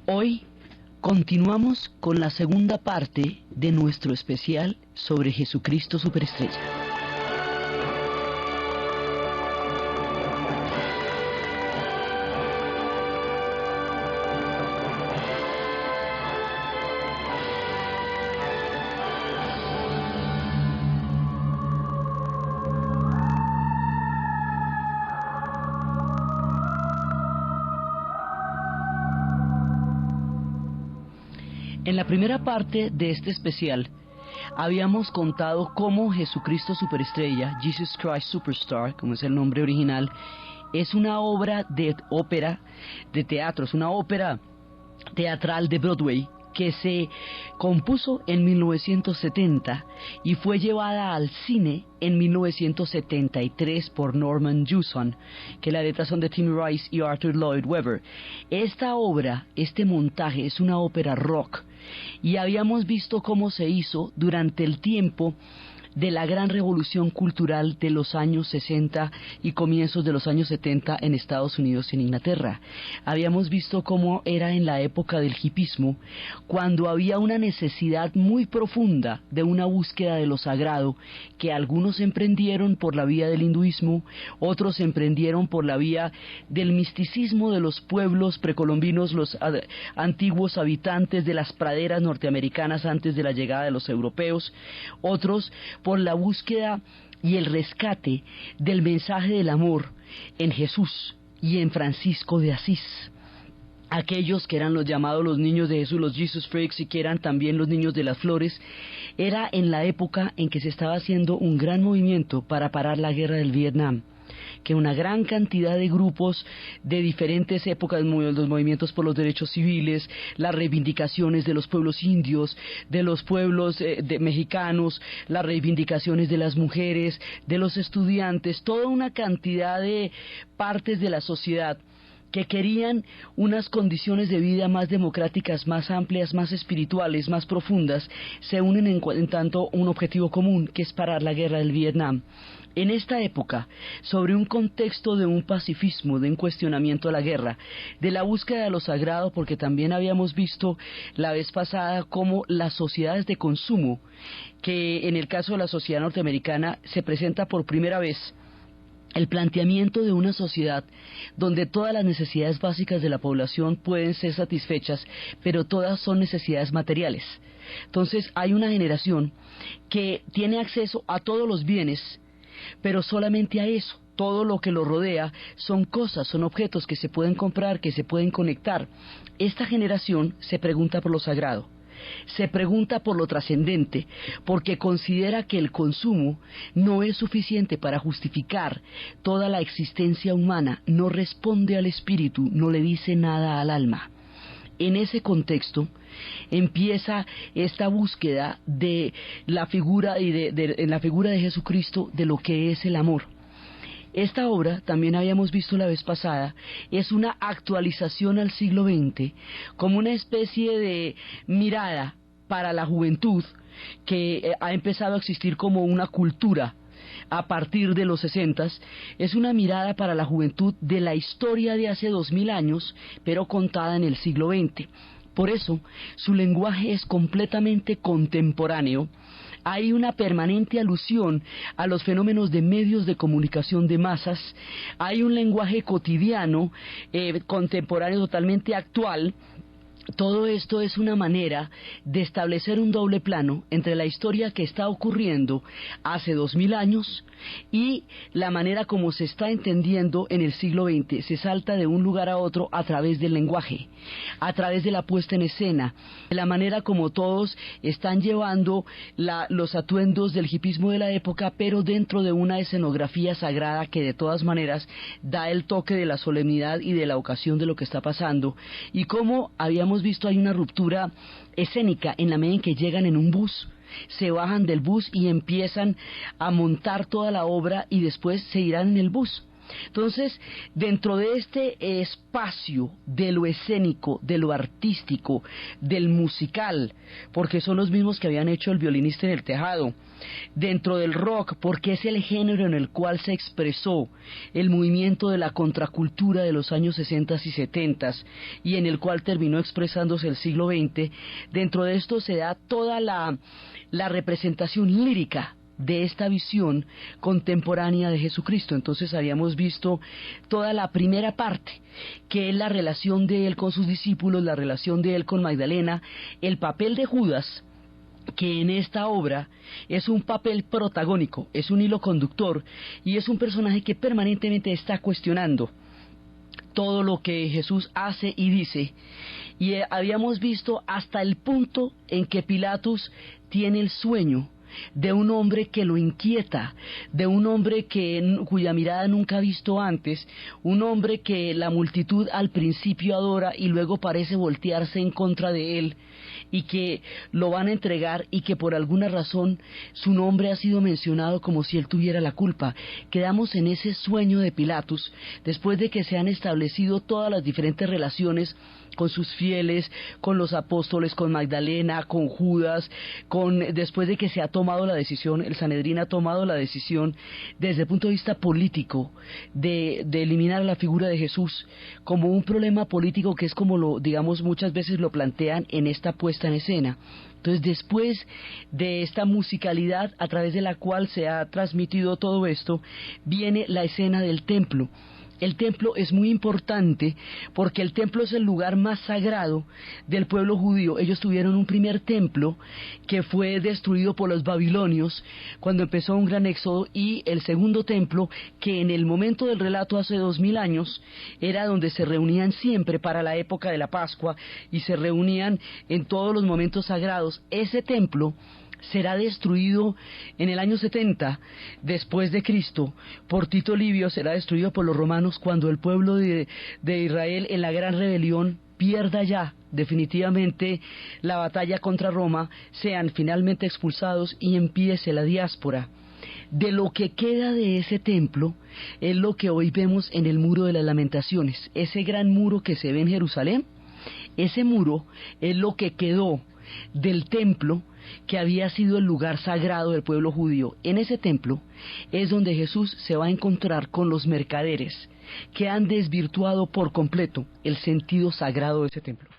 Hoy continuamos con la segunda parte de nuestro especial sobre Jesucristo Superestrella. En la primera parte de este especial habíamos contado cómo Jesucristo Superestrella, Jesus Christ Superstar, como es el nombre original, es una obra de ópera, de teatro, es una ópera teatral de Broadway que se compuso en 1970 y fue llevada al cine en 1973 por Norman Jewson, que las letras son de Timmy Rice y Arthur Lloyd Webber. Esta obra, este montaje, es una ópera rock, y habíamos visto cómo se hizo durante el tiempo de la gran revolución cultural de los años 60 y comienzos de los años 70 en Estados Unidos y en Inglaterra. Habíamos visto cómo era en la época del hipismo, cuando había una necesidad muy profunda de una búsqueda de lo sagrado, que algunos emprendieron por la vía del hinduismo, otros emprendieron por la vía del misticismo de los pueblos precolombinos, los antiguos habitantes de las praderas norteamericanas antes de la llegada de los europeos, otros por la búsqueda y el rescate del mensaje del amor en Jesús y en Francisco de Asís. Aquellos que eran los llamados los niños de Jesús, los Jesus Freaks, y que eran también los niños de las flores, era en la época en que se estaba haciendo un gran movimiento para parar la guerra del Vietnam, que una gran cantidad de grupos de diferentes épocas, los movimientos por los derechos civiles, las reivindicaciones de los pueblos indios, de los pueblos mexicanos, las reivindicaciones de las mujeres, de los estudiantes, toda una cantidad de partes de la sociedad que querían unas condiciones de vida más democráticas, más amplias, más espirituales, más profundas, se unen en tanto un objetivo común, que es parar la guerra del Vietnam. En esta época, sobre un contexto de un pacifismo, de un cuestionamiento a la guerra, de la búsqueda de lo sagrado, porque también habíamos visto la vez pasada cómo las sociedades de consumo, que en el caso de la sociedad norteamericana se presenta por primera vez el planteamiento de una sociedad donde todas las necesidades básicas de la población pueden ser satisfechas, pero todas son necesidades materiales. Entonces hay una generación que tiene acceso a todos los bienes, pero solamente a eso. Todo lo que lo rodea son cosas, son objetos que se pueden comprar, que se pueden conectar. Esta generación se pregunta por lo sagrado, se pregunta por lo trascendente, porque considera que el consumo no es suficiente para justificar toda la existencia humana, no responde al espíritu, no le dice nada al alma. En ese contexto empieza esta búsqueda de la figura en la figura de Jesucristo, de lo que es el amor. Esta obra, también habíamos visto la vez pasada, es una actualización al siglo XX, como una especie de mirada para la juventud que ha empezado a existir como una cultura a partir de los 60s. Es una mirada para la juventud de la historia de hace 2000 años, pero contada en el siglo XX. Por eso, su lenguaje es completamente contemporáneo. Hay una permanente alusión a los fenómenos de medios de comunicación de masas, hay un lenguaje cotidiano, contemporáneo, totalmente actual. Todo esto es una manera de establecer un doble plano entre la historia que está ocurriendo hace 2000 años y la manera como se está entendiendo en el siglo XX. Se salta de un lugar a otro a través del lenguaje, a través de la puesta en escena, de la manera como todos están llevando los atuendos del hipismo de la época, pero dentro de una escenografía sagrada que de todas maneras da el toque de la solemnidad y de la ocasión de lo que está pasando. Y como habíamos visto, hay una ruptura escénica en la medida en que llegan en un bus, se bajan del bus y empiezan a montar toda la obra y después se irán en el bus. Entonces, dentro de este espacio de lo escénico, de lo artístico, del musical, porque son los mismos que habían hecho El violinista en el tejado, dentro del rock, porque es el género en el cual se expresó el movimiento de la contracultura de los años 60 y 70 y en el cual terminó expresándose el siglo XX, dentro de esto se da toda la representación lírica de esta visión contemporánea de Jesucristo. Entonces habíamos visto toda la primera parte, que es la relación de él con sus discípulos, la relación de él con Magdalena, el papel de Judas, que en esta obra es un papel protagónico, es un hilo conductor y es un personaje que permanentemente está cuestionando todo lo que Jesús hace y dice. Y habíamos visto hasta el punto en que Pilatos tiene el sueño de un hombre que lo inquieta, de un hombre cuya mirada nunca ha visto antes, un hombre que la multitud al principio adora y luego parece voltearse en contra de él, y que lo van a entregar y que por alguna razón su nombre ha sido mencionado como si él tuviera la culpa. Quedamos en ese sueño de Pilatos después de que se han establecido todas las diferentes relaciones con sus fieles, con los apóstoles, con Magdalena, con Judas, después de que se ha tomado la decisión, el Sanedrín ha tomado la decisión desde el punto de vista político de eliminar la figura de Jesús como un problema político, que es como digamos, muchas veces lo plantean en esta puesta en escena. Entonces, después de esta musicalidad a través de la cual se ha transmitido todo esto, viene la escena del templo. El templo es muy importante porque el templo es el lugar más sagrado del pueblo judío. Ellos tuvieron un primer templo que fue destruido por los babilonios cuando empezó un gran éxodo, y el segundo templo, que en el momento del relato hace 2000 años era donde se reunían siempre para la época de la Pascua y se reunían en todos los momentos sagrados. Ese templo será destruido en el año 70 después de Cristo por Tito Livio, será destruido por los romanos cuando el pueblo de Israel en la gran rebelión pierda ya definitivamente la batalla contra Roma, sean finalmente expulsados y empiece la diáspora. De lo que queda de ese templo es lo que hoy vemos en el Muro de las Lamentaciones, ese gran muro que se ve en Jerusalén. Ese muro es lo que quedó del templo que había sido el lugar sagrado del pueblo judío. En ese templo es donde Jesús se va a encontrar con los mercaderes que han desvirtuado por completo el sentido sagrado de ese templo.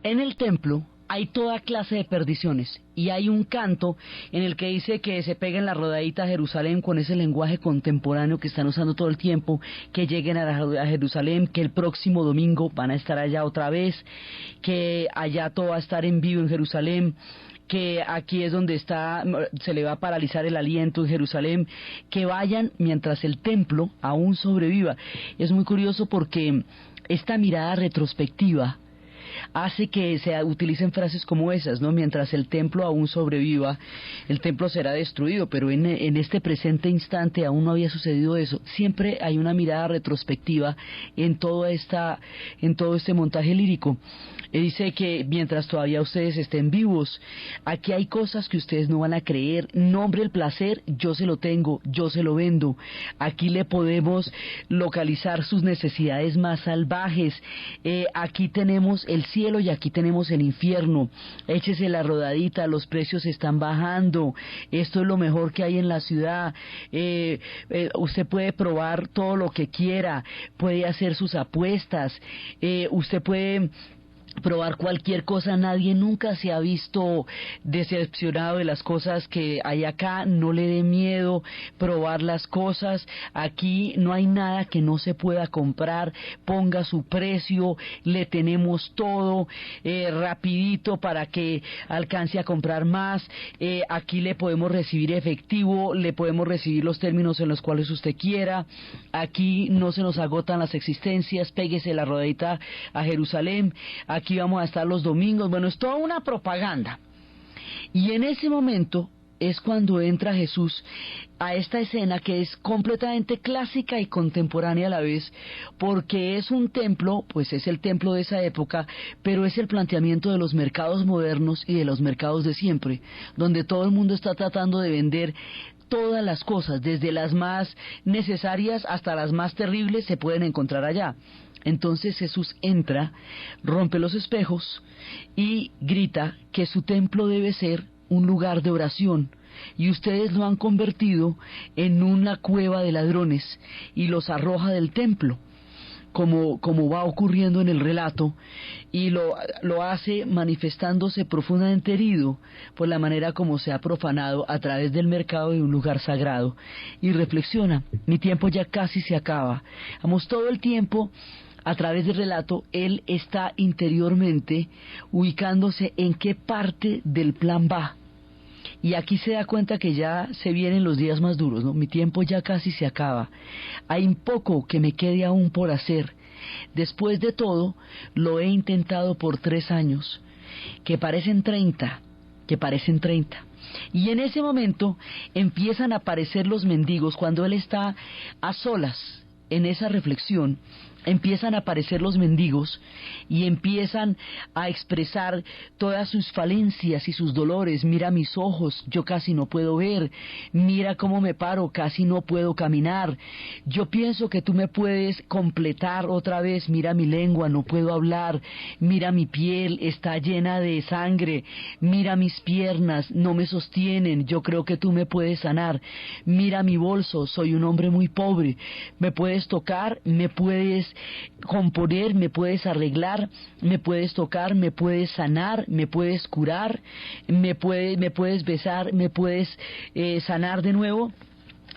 En el templo hay toda clase de perdiciones y hay un canto en el que dice que se peguen la rodadita a Jerusalén con ese lenguaje contemporáneo que están usando todo el tiempo, que lleguen a Jerusalén, que el próximo domingo van a estar allá otra vez, que allá todo va a estar en vivo en Jerusalén, que aquí es donde se le va a paralizar el aliento en Jerusalén, que vayan mientras el templo aún sobreviva. Es muy curioso porque esta mirada retrospectiva hace que se utilicen frases como esas, ¿no? Mientras el templo aún sobreviva, el templo será destruido, pero en este presente instante aún no había sucedido eso. Siempre hay una mirada retrospectiva en todo este montaje lírico. Dice que mientras todavía ustedes estén vivos, aquí hay cosas que ustedes no van a creer. Nombre el placer, yo se lo tengo, yo se lo vendo. Aquí le podemos localizar sus necesidades más salvajes. Aquí tenemos el cielo y aquí tenemos el infierno. Échese la rodadita, los precios están bajando. Esto es lo mejor que hay en la ciudad. Usted puede probar todo lo que quiera, puede hacer sus apuestas, usted puede probar cualquier cosa. Nadie nunca se ha visto decepcionado de las cosas que hay acá. No le dé miedo probar las cosas. Aquí no hay nada que no se pueda comprar. Ponga su precio, le tenemos todo rapidito para que alcance a comprar más. Aquí le podemos recibir efectivo, le podemos recibir los términos en los cuales usted quiera. Aquí no se nos agotan las existencias. Péguese la rodadita a Jerusalén. Aquí vamos a estar los domingos. Bueno, es toda una propaganda. Y en ese momento es cuando entra Jesús a esta escena que es completamente clásica y contemporánea a la vez, porque es un templo, pues es el templo de esa época, pero es el planteamiento de los mercados modernos y de los mercados de siempre, donde todo el mundo está tratando de vender todas las cosas, desde las más necesarias hasta las más terribles, se pueden encontrar allá. Entonces Jesús entra, rompe los espejos y grita que su templo debe ser un lugar de oración, y ustedes lo han convertido en una cueva de ladrones y los arroja del templo, como va ocurriendo en el relato, y lo hace manifestándose profundamente herido por la manera como se ha profanado a través del mercado de un lugar sagrado, y reflexiona: mi tiempo ya casi se acaba. Vamos, todo el tiempo a través del relato él está interiormente ubicándose en qué parte del plan va. Y aquí se da cuenta que ya se vienen los días más duros, ¿no? Mi tiempo ya casi se acaba. Hay un poco que me quede aún por hacer. Después de todo, lo he intentado por 3 años, que parecen 30. Y en ese momento empiezan a aparecer los mendigos. Cuando él está a solas en esa reflexión, empiezan a aparecer los mendigos y empiezan a expresar todas sus falencias y sus dolores. Mira mis ojos, yo casi no puedo ver. Mira cómo me paro, casi no puedo caminar. Yo pienso que tú me puedes completar otra vez. Mira mi lengua, no puedo hablar. Mira mi piel, está llena de sangre. Mira mis piernas, no me sostienen. Yo creo que tú me puedes sanar. Mira mi bolso, soy un hombre muy pobre. Me puedes tocar, me puedes componer, me puedes arreglar, me puedes tocar, me puedes sanar, me puedes curar, me puedes besar, me puedes sanar de nuevo.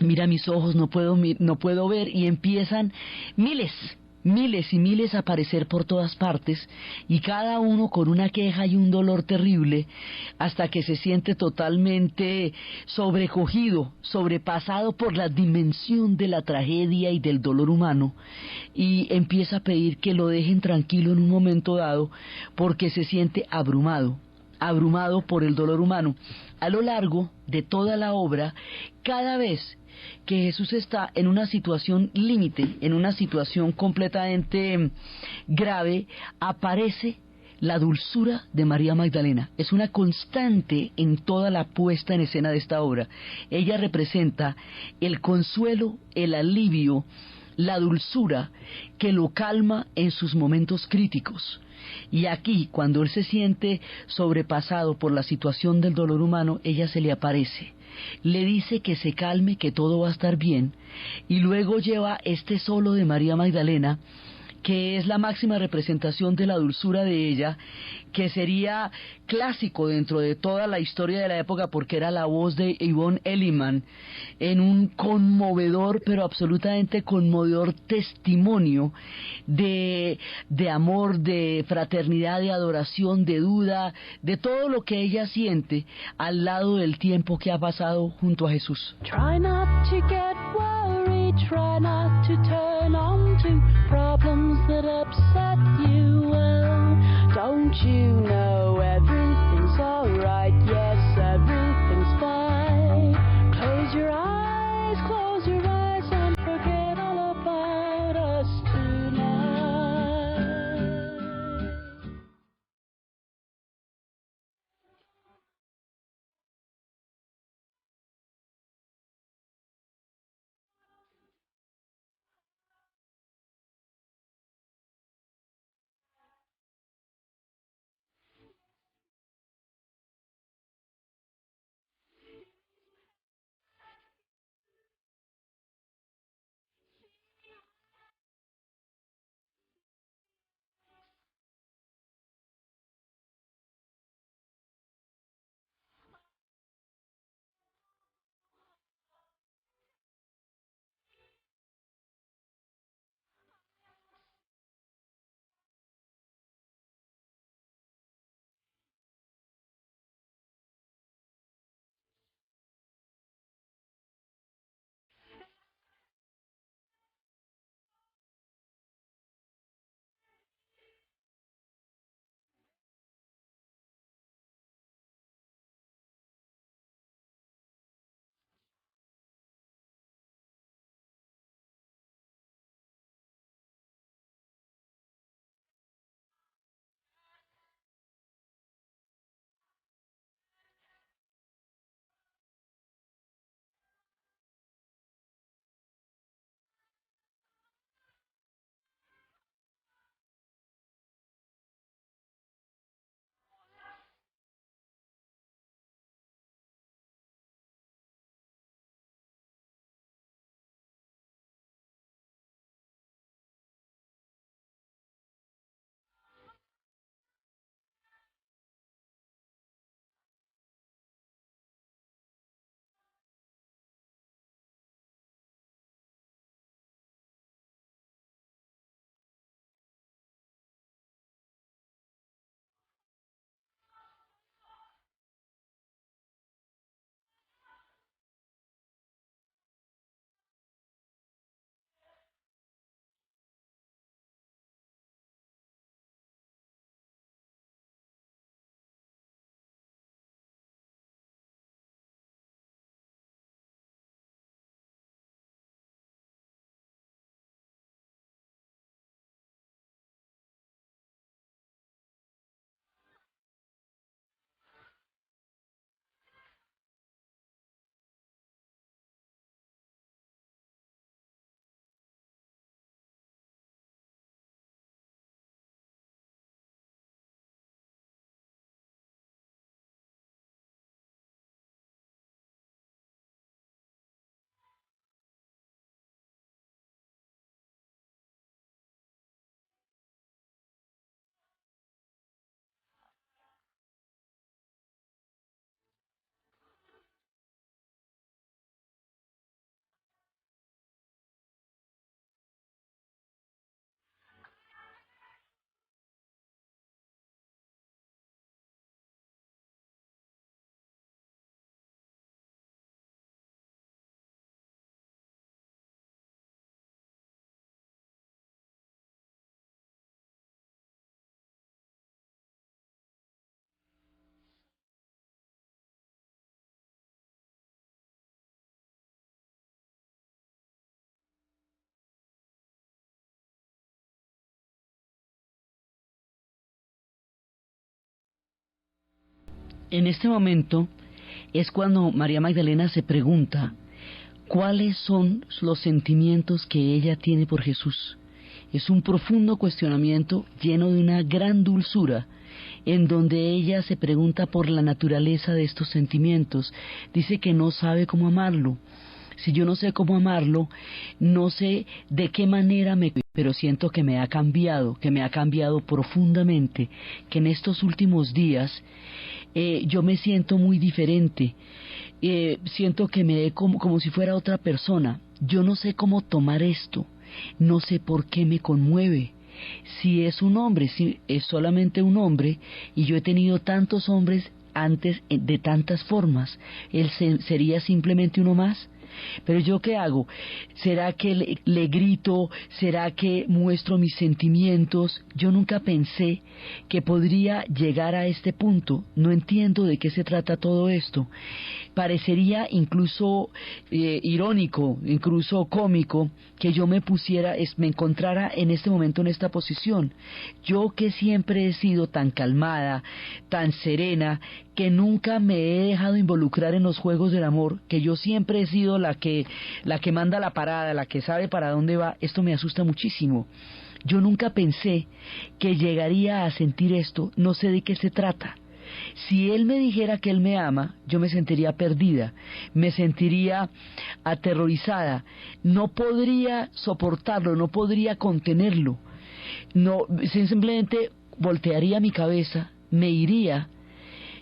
Mira mis ojos, no puedo ver. Y empiezan miles y miles a aparecer por todas partes, y cada uno con una queja y un dolor terrible, hasta que se siente totalmente sobrecogido, sobrepasado por la dimensión de la tragedia y del dolor humano, y empieza a pedir que lo dejen tranquilo en un momento dado, porque se siente abrumado por el dolor humano. A lo largo de toda la obra, cada vez que Jesús está en una situación límite, en una situación completamente grave, aparece la dulzura de María Magdalena. Es una constante en toda la puesta en escena de esta obra. Ella representa el consuelo, el alivio, la dulzura que lo calma en sus momentos críticos. Y aquí, cuando él se siente sobrepasado por la situación del dolor humano, ella se le aparece, le dice que se calme, que todo va a estar bien, y luego lleva este solo de María Magdalena, que es la máxima representación de la dulzura de ella, que sería clásico dentro de toda la historia de la época porque era la voz de Yvonne Elliman en un conmovedor, pero absolutamente conmovedor testimonio de amor, de fraternidad, de adoración, de duda, de todo lo que ella siente al lado del tiempo que ha pasado junto a Jesús. Try not to get worried, try not to turn on to problems that upset you. Well, don't you know everything's alright? Yes, everything's fine. Close your eyes and forget all about us tonight. En este momento es cuando María Magdalena se pregunta cuáles son los sentimientos que ella tiene por Jesús. Es un profundo cuestionamiento lleno de una gran dulzura, en donde ella se pregunta por la naturaleza de estos sentimientos. Dice que no sabe cómo amarlo. Si yo no sé cómo amarlo, no sé de qué manera me pero siento que me ha cambiado profundamente, que en estos últimos días yo me siento muy diferente, siento que me como si fuera otra persona. Yo no sé cómo tomar esto, no sé por qué me conmueve. Si es un hombre, si es solamente un hombre, y yo he tenido tantos hombres antes de tantas formas, él sería simplemente uno más. Pero yo, ¿qué hago? ¿Será que le grito? ¿Será que muestro mis sentimientos? Yo nunca pensé que podría llegar a este punto. No entiendo de qué se trata todo esto. Parecería incluso irónico, incluso cómico, que yo me encontrara en este momento en esta posición. Yo, que siempre he sido tan calmada, tan serena, que nunca me he dejado involucrar en los juegos del amor, que yo siempre he sido la que manda la parada, la que sabe para dónde va. Esto me asusta muchísimo. Yo nunca pensé que llegaría a sentir esto. No sé de qué se trata. Si él me dijera que él me ama, yo me sentiría perdida, me sentiría aterrorizada, no podría soportarlo, no podría contenerlo, no, simplemente voltearía mi cabeza, me iría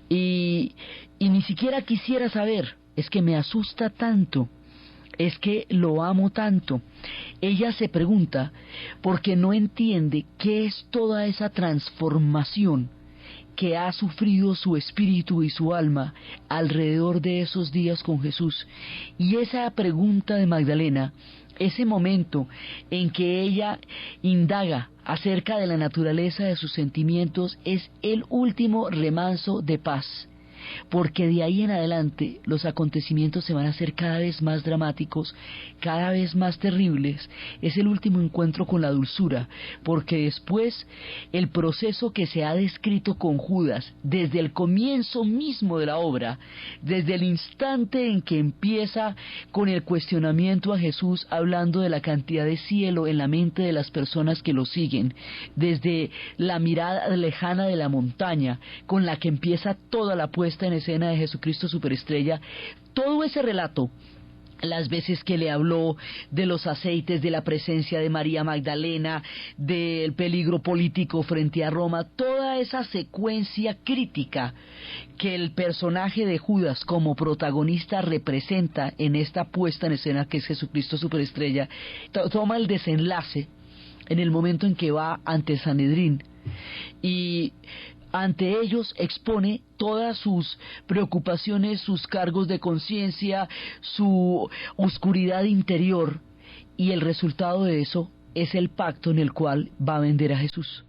y ni siquiera quisiera saber. Es que me asusta tanto, es que lo amo tanto. Ella se pregunta porque no entiende qué es toda esa transformación que ha sufrido su espíritu y su alma alrededor de esos días con Jesús. Y esa pregunta de Magdalena, ese momento en que ella indaga acerca de la naturaleza de sus sentimientos, es el último remanso de paz, porque de ahí en adelante los acontecimientos se van a hacer cada vez más dramáticos, cada vez más terribles. Es el último encuentro con la dulzura, porque después el proceso que se ha descrito con Judas desde el comienzo mismo de la obra, desde el instante en que empieza con el cuestionamiento a Jesús, hablando de la cantidad de cielo en la mente de las personas que lo siguen, desde la mirada lejana de la montaña con la que empieza toda la puesta en escena de Jesucristo Superestrella, todo ese relato, las veces que le habló de los aceites, de la presencia de María Magdalena, del peligro político frente a Roma, toda esa secuencia crítica que el personaje de Judas como protagonista representa en esta puesta en escena que es Jesucristo Superestrella, toma el desenlace en el momento en que va ante Sanedrín y ante ellos expone todas sus preocupaciones, sus cargos de conciencia, su oscuridad interior, y el resultado de eso es el pacto en el cual va a vender a Jesús.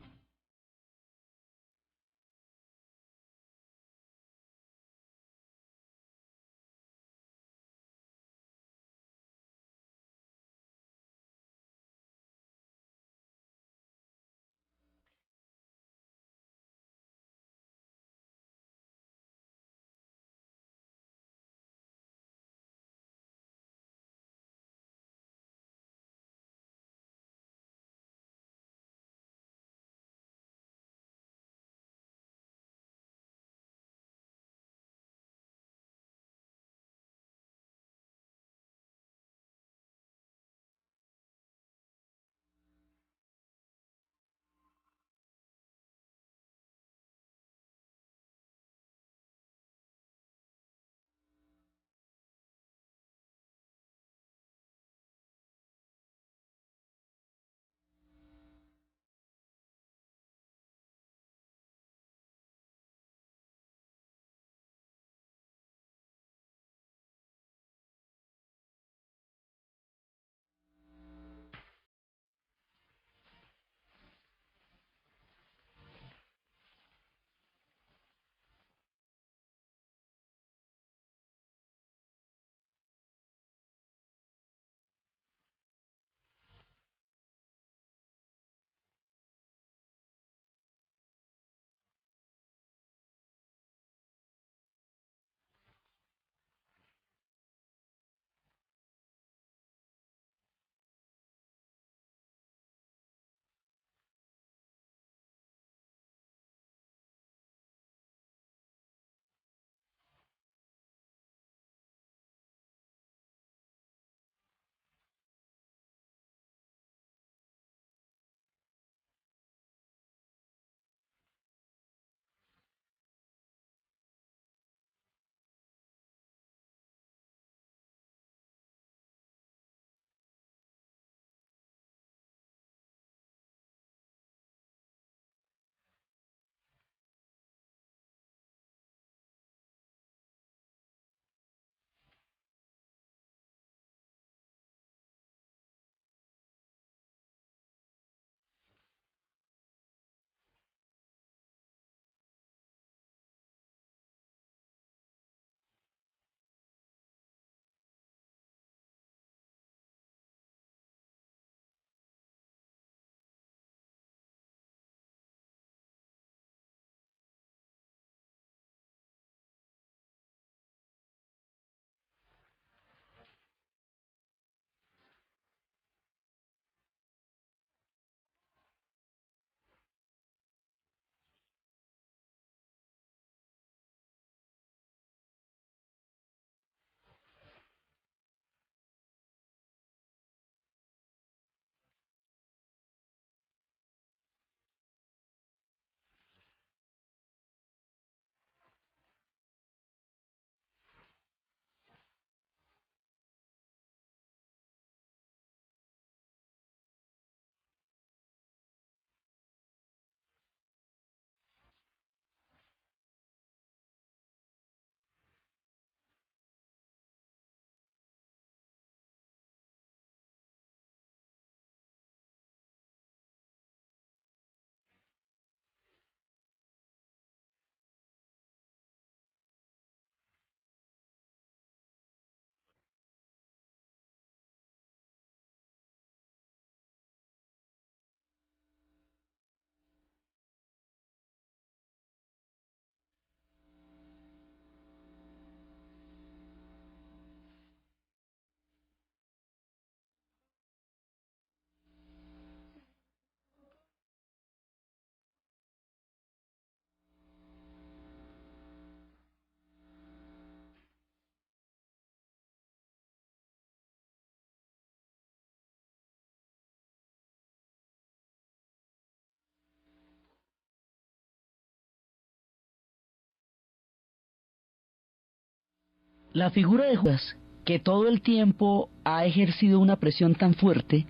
La figura de Judas, que todo el tiempo ha ejercido una presión tan fuerte,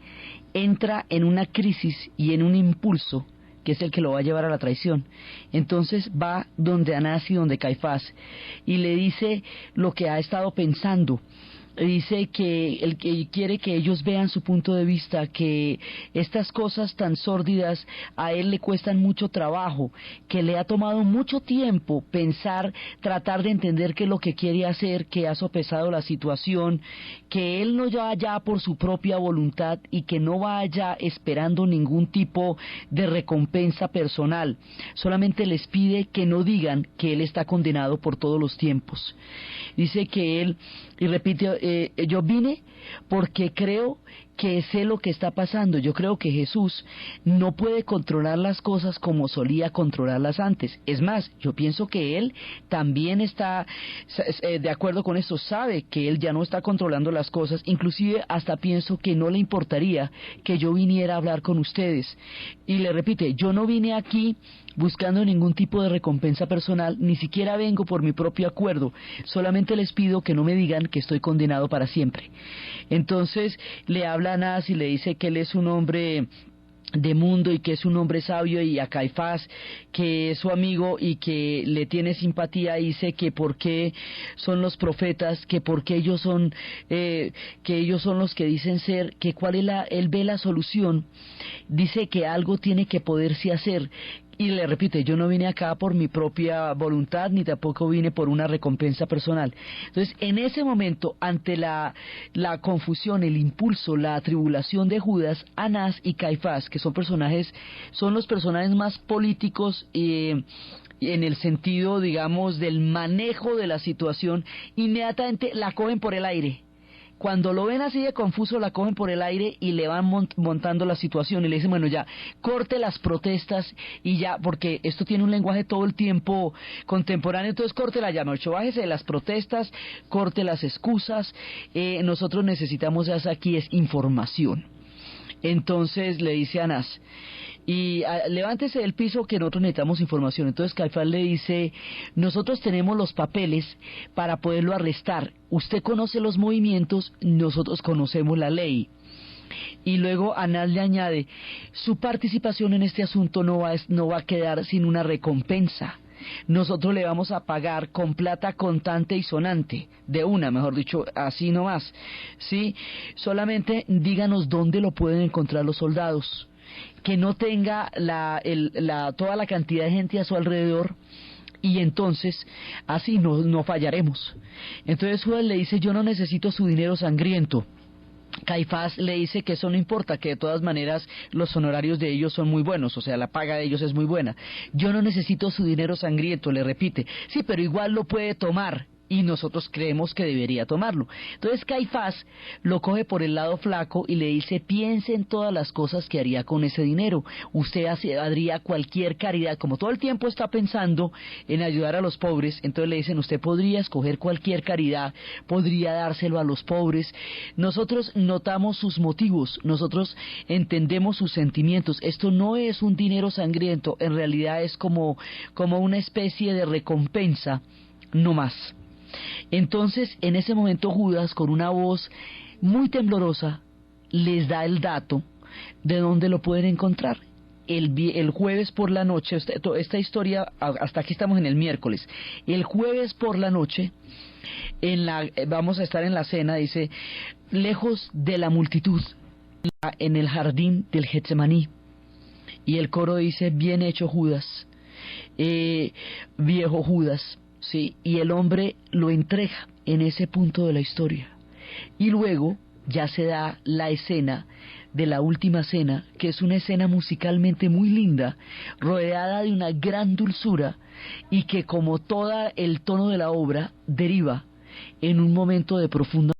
entra en una crisis y en un impulso que es el que lo va a llevar a la traición. Entonces va donde Anás y donde Caifás y le dice lo que ha estado pensando. Dice que el que quiere que ellos vean su punto de vista, que estas cosas tan sórdidas a él le cuestan mucho trabajo, que le ha tomado mucho tiempo pensar, tratar de entender qué es lo que quiere hacer, que ha sopesado la situación, que él no vaya por su propia voluntad y que no vaya esperando ningún tipo de recompensa personal. Solamente les pide que no digan que él está condenado por todos los tiempos. Dice que él, y repite, yo vine porque creo que sé lo que está pasando. Yo creo que Jesús no puede controlar las cosas como solía controlarlas antes. Es más, yo pienso que Él también está de acuerdo con esto, sabe que Él ya no está controlando las cosas. Inclusive hasta pienso que no le importaría que yo viniera a hablar con ustedes. Y le repite, yo no vine aquí buscando ningún tipo de recompensa personal, ni siquiera vengo por mi propio acuerdo, solamente les pido que no me digan que estoy condenado para siempre. Entonces le habla a Anás y le dice que él es un hombre de mundo y que es un hombre sabio, y a Caifás, que es su amigo y que le tiene simpatía, dice que por qué son los profetas, que por qué ellos son que ellos son los que dicen ser, que cuál es él ve la solución. Dice que algo tiene que poderse hacer. Y le repite, yo no vine acá por mi propia voluntad, ni tampoco vine por una recompensa personal. Entonces, en ese momento, ante la confusión, el impulso, la tribulación de Judas, Anás y Caifás, que son los personajes más políticos en el sentido, digamos, del manejo de la situación, inmediatamente la cogen por el aire. Cuando lo ven así de confuso, la cogen por el aire y le van montando la situación y le dicen, bueno, ya, corte las protestas y ya, porque esto tiene un lenguaje todo el tiempo contemporáneo, entonces corte la llama, bájese de las protestas, corte las excusas, nosotros necesitamos aquí es información. Entonces le dice a Anás, levántese del piso que nosotros necesitamos información. Entonces Caifás le dice, nosotros tenemos los papeles para poderlo arrestar, usted conoce los movimientos, nosotros conocemos la ley. Y luego Anás le añade, su participación en este asunto no va a quedar sin una recompensa. Nosotros le vamos a pagar con plata contante y sonante, de una, mejor dicho, así nomás, ¿sí? Solamente díganos dónde lo pueden encontrar los soldados, que no tenga toda la cantidad de gente a su alrededor, y entonces así no fallaremos. Entonces Judas le dice, yo no necesito su dinero sangriento. Caifás le dice que eso no importa, que de todas maneras los honorarios de ellos son muy buenos, o sea, la paga de ellos es muy buena. Yo no necesito su dinero sangriento, le repite. Sí, pero igual lo puede tomar. Y nosotros creemos que debería tomarlo. Entonces Caifás lo coge por el lado flaco y le dice, piense en todas las cosas que haría con ese dinero. Usted haría cualquier caridad, como todo el tiempo está pensando en ayudar a los pobres, entonces le dicen, usted podría escoger cualquier caridad, podría dárselo a los pobres. Nosotros notamos sus motivos, nosotros entendemos sus sentimientos. Esto no es un dinero sangriento, en realidad es como una especie de recompensa, no más. Entonces, en ese momento Judas, con una voz muy temblorosa, les da el dato de dónde lo pueden encontrar. El jueves por la noche, esta historia, hasta aquí estamos en el miércoles, el jueves por la noche, vamos a estar en la cena, dice, lejos de la multitud, en el jardín del Getsemaní. Y el coro dice, bien hecho Judas, viejo Judas. Sí, y el hombre lo entrega en ese punto de la historia. Y luego ya se da la escena de la última cena, que es una escena musicalmente muy linda, rodeada de una gran dulzura, y que como todo el tono de la obra deriva en un momento de profunda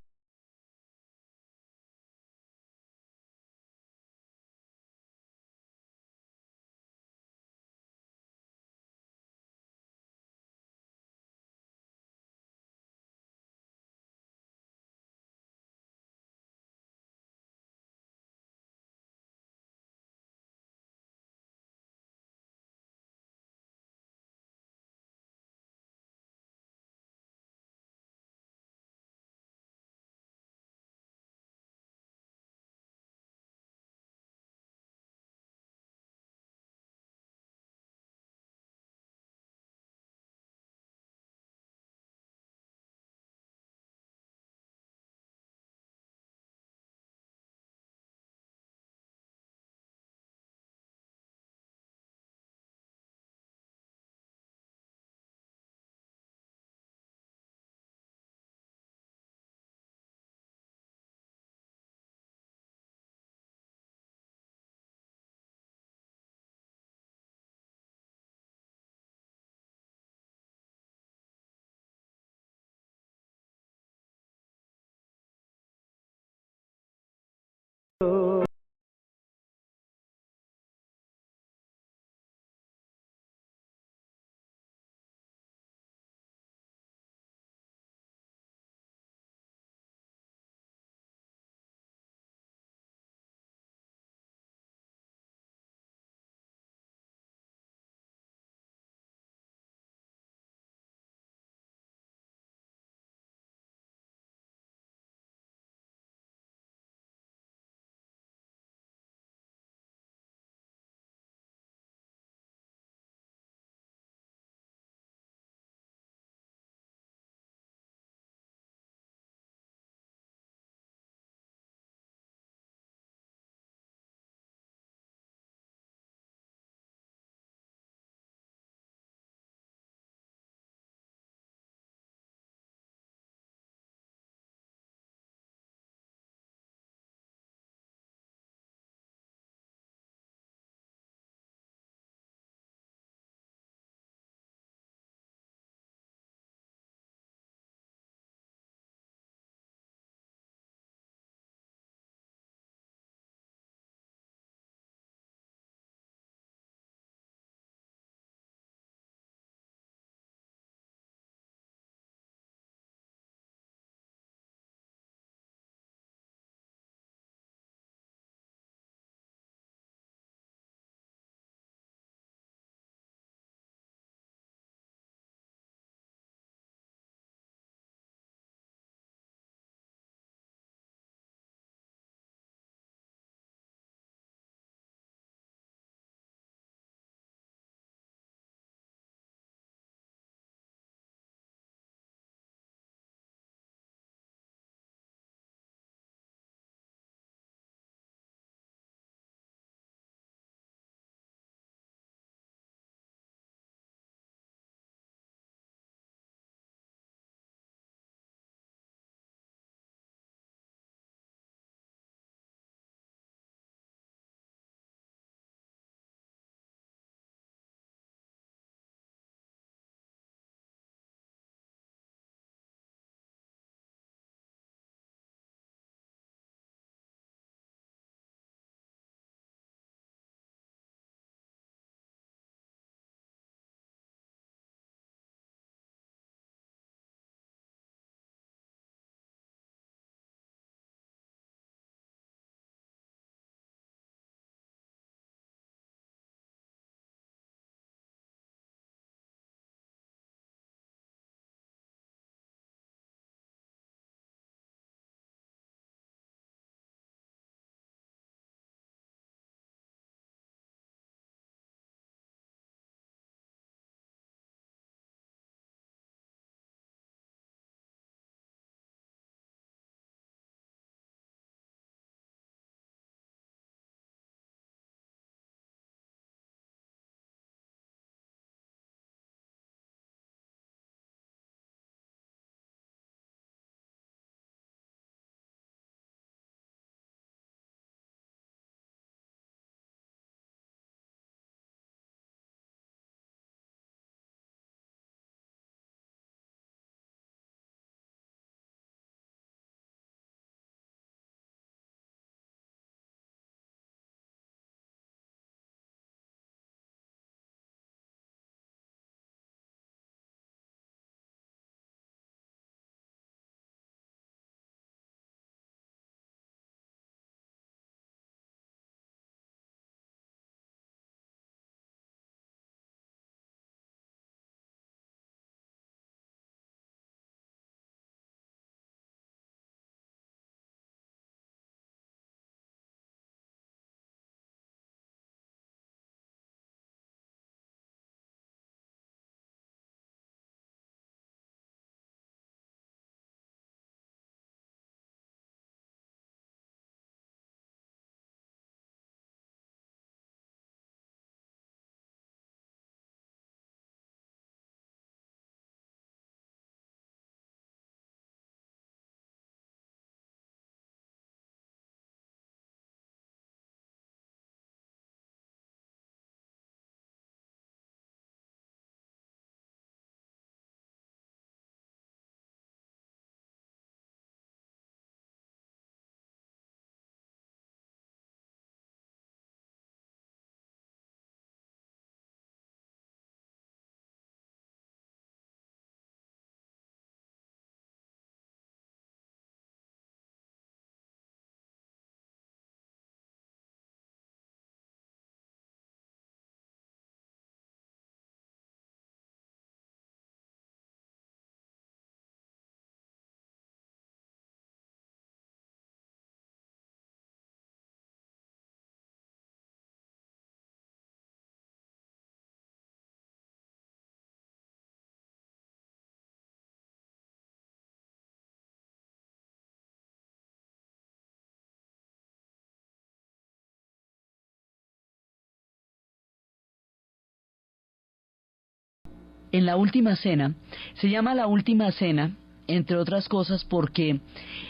en la última cena. Se llama la última cena, entre otras cosas, porque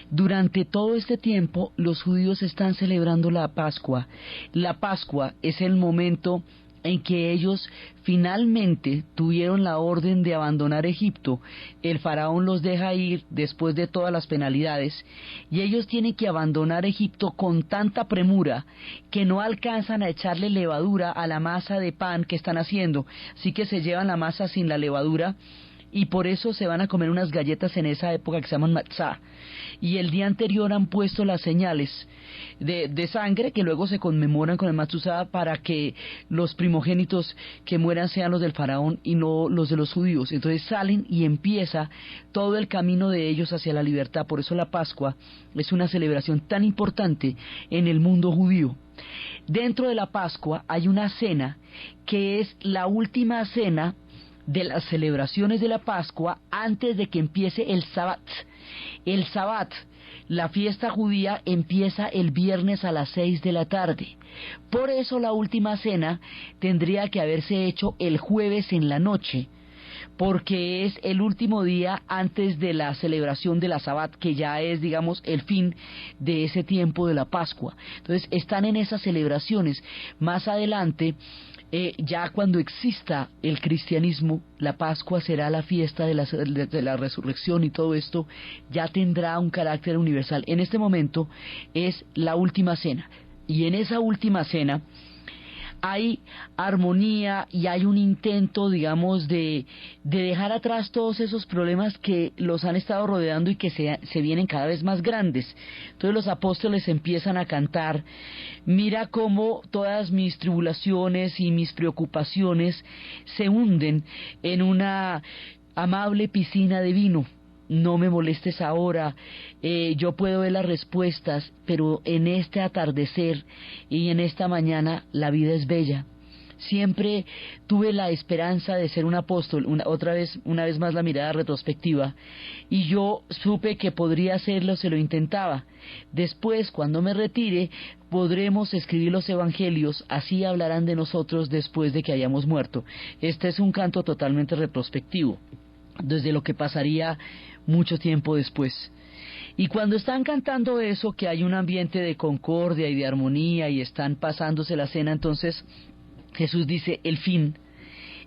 durante todo este tiempo los judíos están celebrando la Pascua. La Pascua es el momento en que ellos finalmente tuvieron la orden de abandonar Egipto. El faraón los deja ir después de todas las penalidades, y ellos tienen que abandonar Egipto con tanta premura que no alcanzan a echarle levadura a la masa de pan que están haciendo, así que se llevan la masa sin la levadura, y por eso se van a comer unas galletas en esa época que se llaman matzá, y el día anterior han puesto las señales de sangre que luego se conmemoran con el matzá para que los primogénitos que mueran sean los del faraón y no los de los judíos. Entonces salen y empieza todo el camino de ellos hacia la libertad. Por eso la Pascua es una celebración tan importante en el mundo judío. Dentro de la Pascua hay una cena que es la última cena de las celebraciones de la Pascua antes de que empiece el Sabbat. El Sabbat, la fiesta judía, empieza el viernes a las 6 de la tarde. Por eso la última cena tendría que haberse hecho el jueves en la noche, porque es el último día antes de la celebración de la Sabbat, que ya es, digamos, el fin de ese tiempo de la Pascua. Entonces están en esas celebraciones. Más adelante, ya cuando exista el cristianismo, la Pascua será la fiesta de la resurrección, y todo esto ya tendrá un carácter universal. En este momento es la última cena, y en esa última cena hay armonía y hay un intento, digamos, de dejar atrás todos esos problemas que los han estado rodeando y que se vienen cada vez más grandes. Entonces los apóstoles empiezan a cantar: mira cómo todas mis tribulaciones y mis preocupaciones se hunden en una amable piscina de vino. No me molestes ahora, yo puedo ver las respuestas, pero en este atardecer y en esta mañana la vida es bella. Siempre tuve la esperanza de ser un apóstol, una vez más la mirada retrospectiva, y yo supe que podría hacerlo, se lo intentaba. Después, cuando me retire, podremos escribir los evangelios, así hablarán de nosotros después de que hayamos muerto. Este es un canto totalmente retrospectivo, desde lo que pasaría mucho tiempo después. Y cuando están cantando eso, que hay un ambiente de concordia y de armonía y están pasándose la cena, entonces Jesús dice: el fin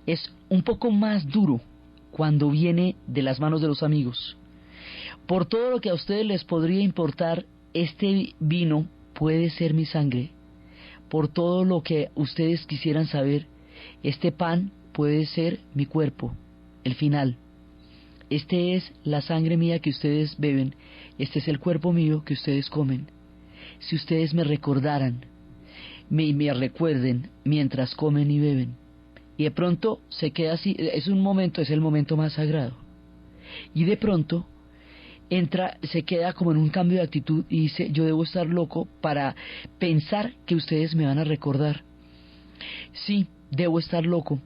es un poco más duro cuando viene de las manos de los amigos. Por todo lo que a ustedes les podría importar, este vino puede ser mi sangre. Por todo lo que ustedes quisieran saber, este pan puede ser mi cuerpo, el final. Este es la sangre mía que ustedes beben, este es el cuerpo mío que ustedes comen. Si ustedes me recordaran, me recuerden mientras comen y beben. Y de pronto se queda así, es el momento más sagrado. Y de pronto se queda como en un cambio de actitud y dice: yo debo estar loco para pensar que ustedes me van a recordar. Sí, debo estar loco,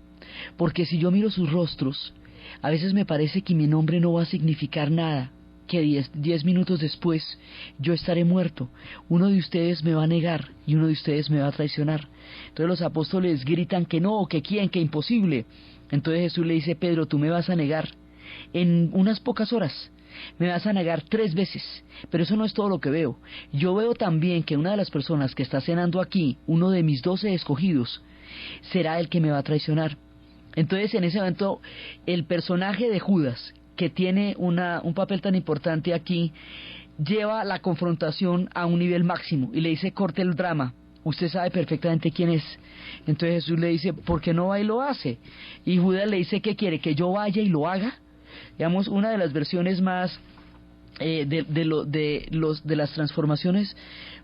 porque si yo miro sus rostros, a veces me parece que mi nombre no va a significar nada, que 10 minutos después yo estaré muerto. Uno de ustedes me va a negar y uno de ustedes me va a traicionar. Entonces los apóstoles gritan que no, que quién, que imposible. Entonces Jesús le dice: Pedro, tú me vas a negar en unas pocas horas. Me vas a negar 3 veces, pero eso no es todo lo que veo. Yo veo también que una de las personas que está cenando aquí, uno de mis 12 escogidos, será el que me va a traicionar. Entonces en ese momento el personaje de Judas, que tiene un papel tan importante aquí, lleva la confrontación a un nivel máximo y le dice: corte el drama, usted sabe perfectamente quién es. Entonces Jesús le dice: ¿por qué no va y lo hace? Y Judas le dice: ¿qué quiere? ¿Que yo vaya y lo haga? Digamos, una de las versiones más de las transformaciones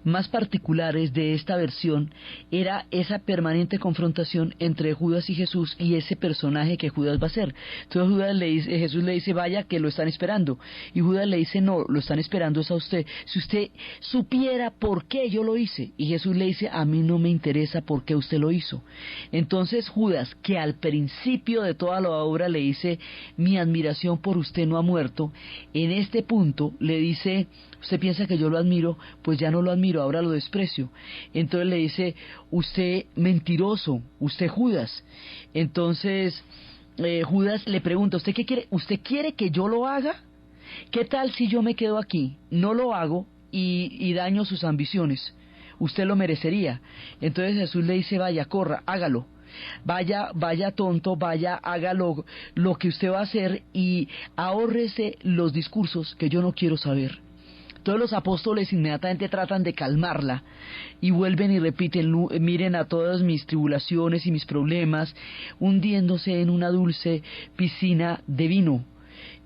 más particulares de esta versión era esa permanente confrontación entre Judas y Jesús y ese personaje que Judas va a ser. Entonces Jesús le dice: vaya, que lo están esperando. Y Judas le dice: no, lo están esperando es a usted. Si usted supiera por qué yo lo hice. Y Jesús le dice: a mí no me interesa por qué usted lo hizo. Entonces Judas, que al principio de toda la obra le dice: mi admiración por usted no ha muerto, en este punto le dice: usted piensa que yo lo admiro, pues ya no lo admiro, ahora lo desprecio. Entonces le dice: usted mentiroso, usted Judas. Entonces Judas le pregunta, ¿usted qué quiere? ¿Usted quiere que yo lo haga? ¿Qué tal si yo me quedo aquí, no lo hago y daño sus ambiciones? Usted lo merecería. Entonces Jesús le dice, vaya, corra, hágalo. Vaya tonto, vaya, haga lo que usted va a hacer y ahórrese los discursos que yo no quiero saber. Todos los apóstoles inmediatamente tratan de calmarla y vuelven y repiten, miren a todas mis tribulaciones y mis problemas, hundiéndose en una dulce piscina de vino.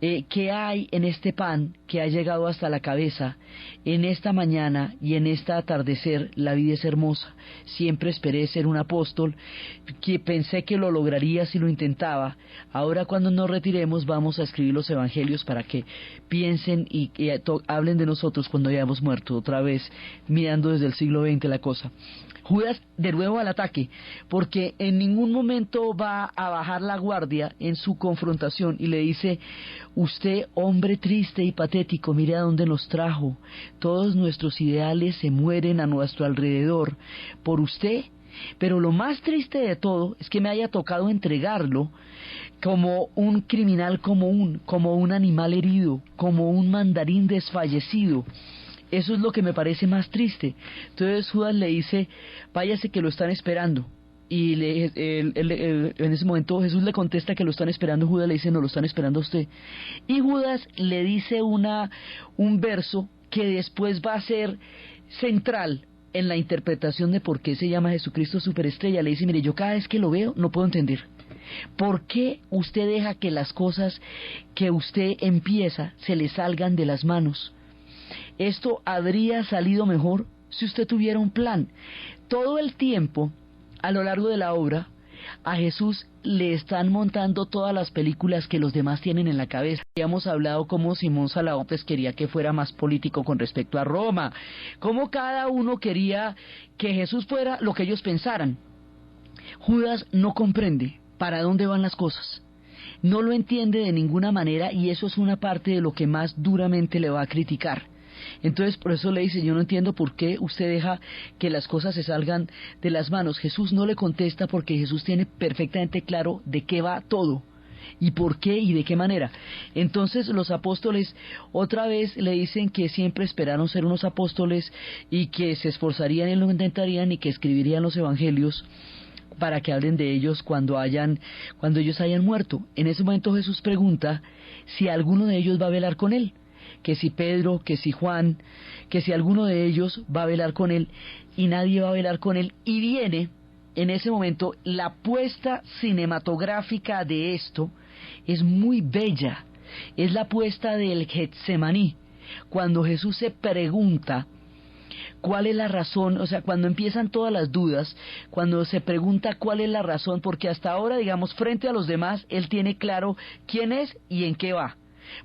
¿Qué hay en este pan que ha llegado hasta la cabeza? En esta mañana y en este atardecer la vida es hermosa. Siempre esperé ser un apóstol, que pensé que lo lograría si lo intentaba. Ahora cuando nos retiremos vamos a escribir los evangelios para que piensen y hablen de nosotros cuando hayamos muerto. Otra vez mirando desde el siglo XX la cosa. Judas de nuevo al ataque, porque en ningún momento va a bajar la guardia en su confrontación y le dice, usted, hombre triste y patético, mire a dónde nos trajo. Todos nuestros ideales se mueren a nuestro alrededor por usted. Pero lo más triste de todo es que me haya tocado entregarlo como un criminal común, como un animal herido, como un mandarín desfallecido. Eso es lo que me parece más triste. Entonces Judas le dice, váyase que lo están esperando. Y en ese momento Jesús le contesta que lo están esperando. Judas le dice, no, lo están esperando a usted. Y Judas le dice un verso que después va a ser central en la interpretación de por qué se llama Jesucristo Superestrella. Le dice, mire, yo cada vez que lo veo no puedo entender. ¿Por qué usted deja que las cosas que usted empieza se le salgan de las manos? Esto habría salido mejor si usted tuviera un plan. Todo el tiempo, a lo largo de la obra, a Jesús le están montando todas las películas que los demás tienen en la cabeza. Habíamos hablado cómo Simón Salaotes quería que fuera más político con respecto a Roma, cómo cada uno quería que Jesús fuera lo que ellos pensaran. Judas no comprende para dónde van las cosas. No lo entiende de ninguna manera y eso es una parte de lo que más duramente le va a criticar. Entonces por eso le dice, yo no entiendo por qué usted deja que las cosas se salgan de las manos. Jesús no le contesta porque Jesús tiene perfectamente claro de qué va todo y por qué y de qué manera. Entonces los apóstoles otra vez le dicen que siempre esperaron ser unos apóstoles y que se esforzarían y lo intentarían y que escribirían los evangelios para que hablen de ellos cuando ellos hayan muerto. En ese momento Jesús pregunta si alguno de ellos va a velar con él, que si Pedro, que si Juan, que si alguno de ellos va a velar con él, y nadie va a velar con él. Y viene en ese momento la puesta cinematográfica de esto, es muy bella, es la puesta del Getsemaní, cuando Jesús se pregunta cuál es la razón, o sea, cuando empiezan todas las dudas, cuando se pregunta cuál es la razón, porque hasta ahora, digamos, frente a los demás, él tiene claro quién es y en qué va.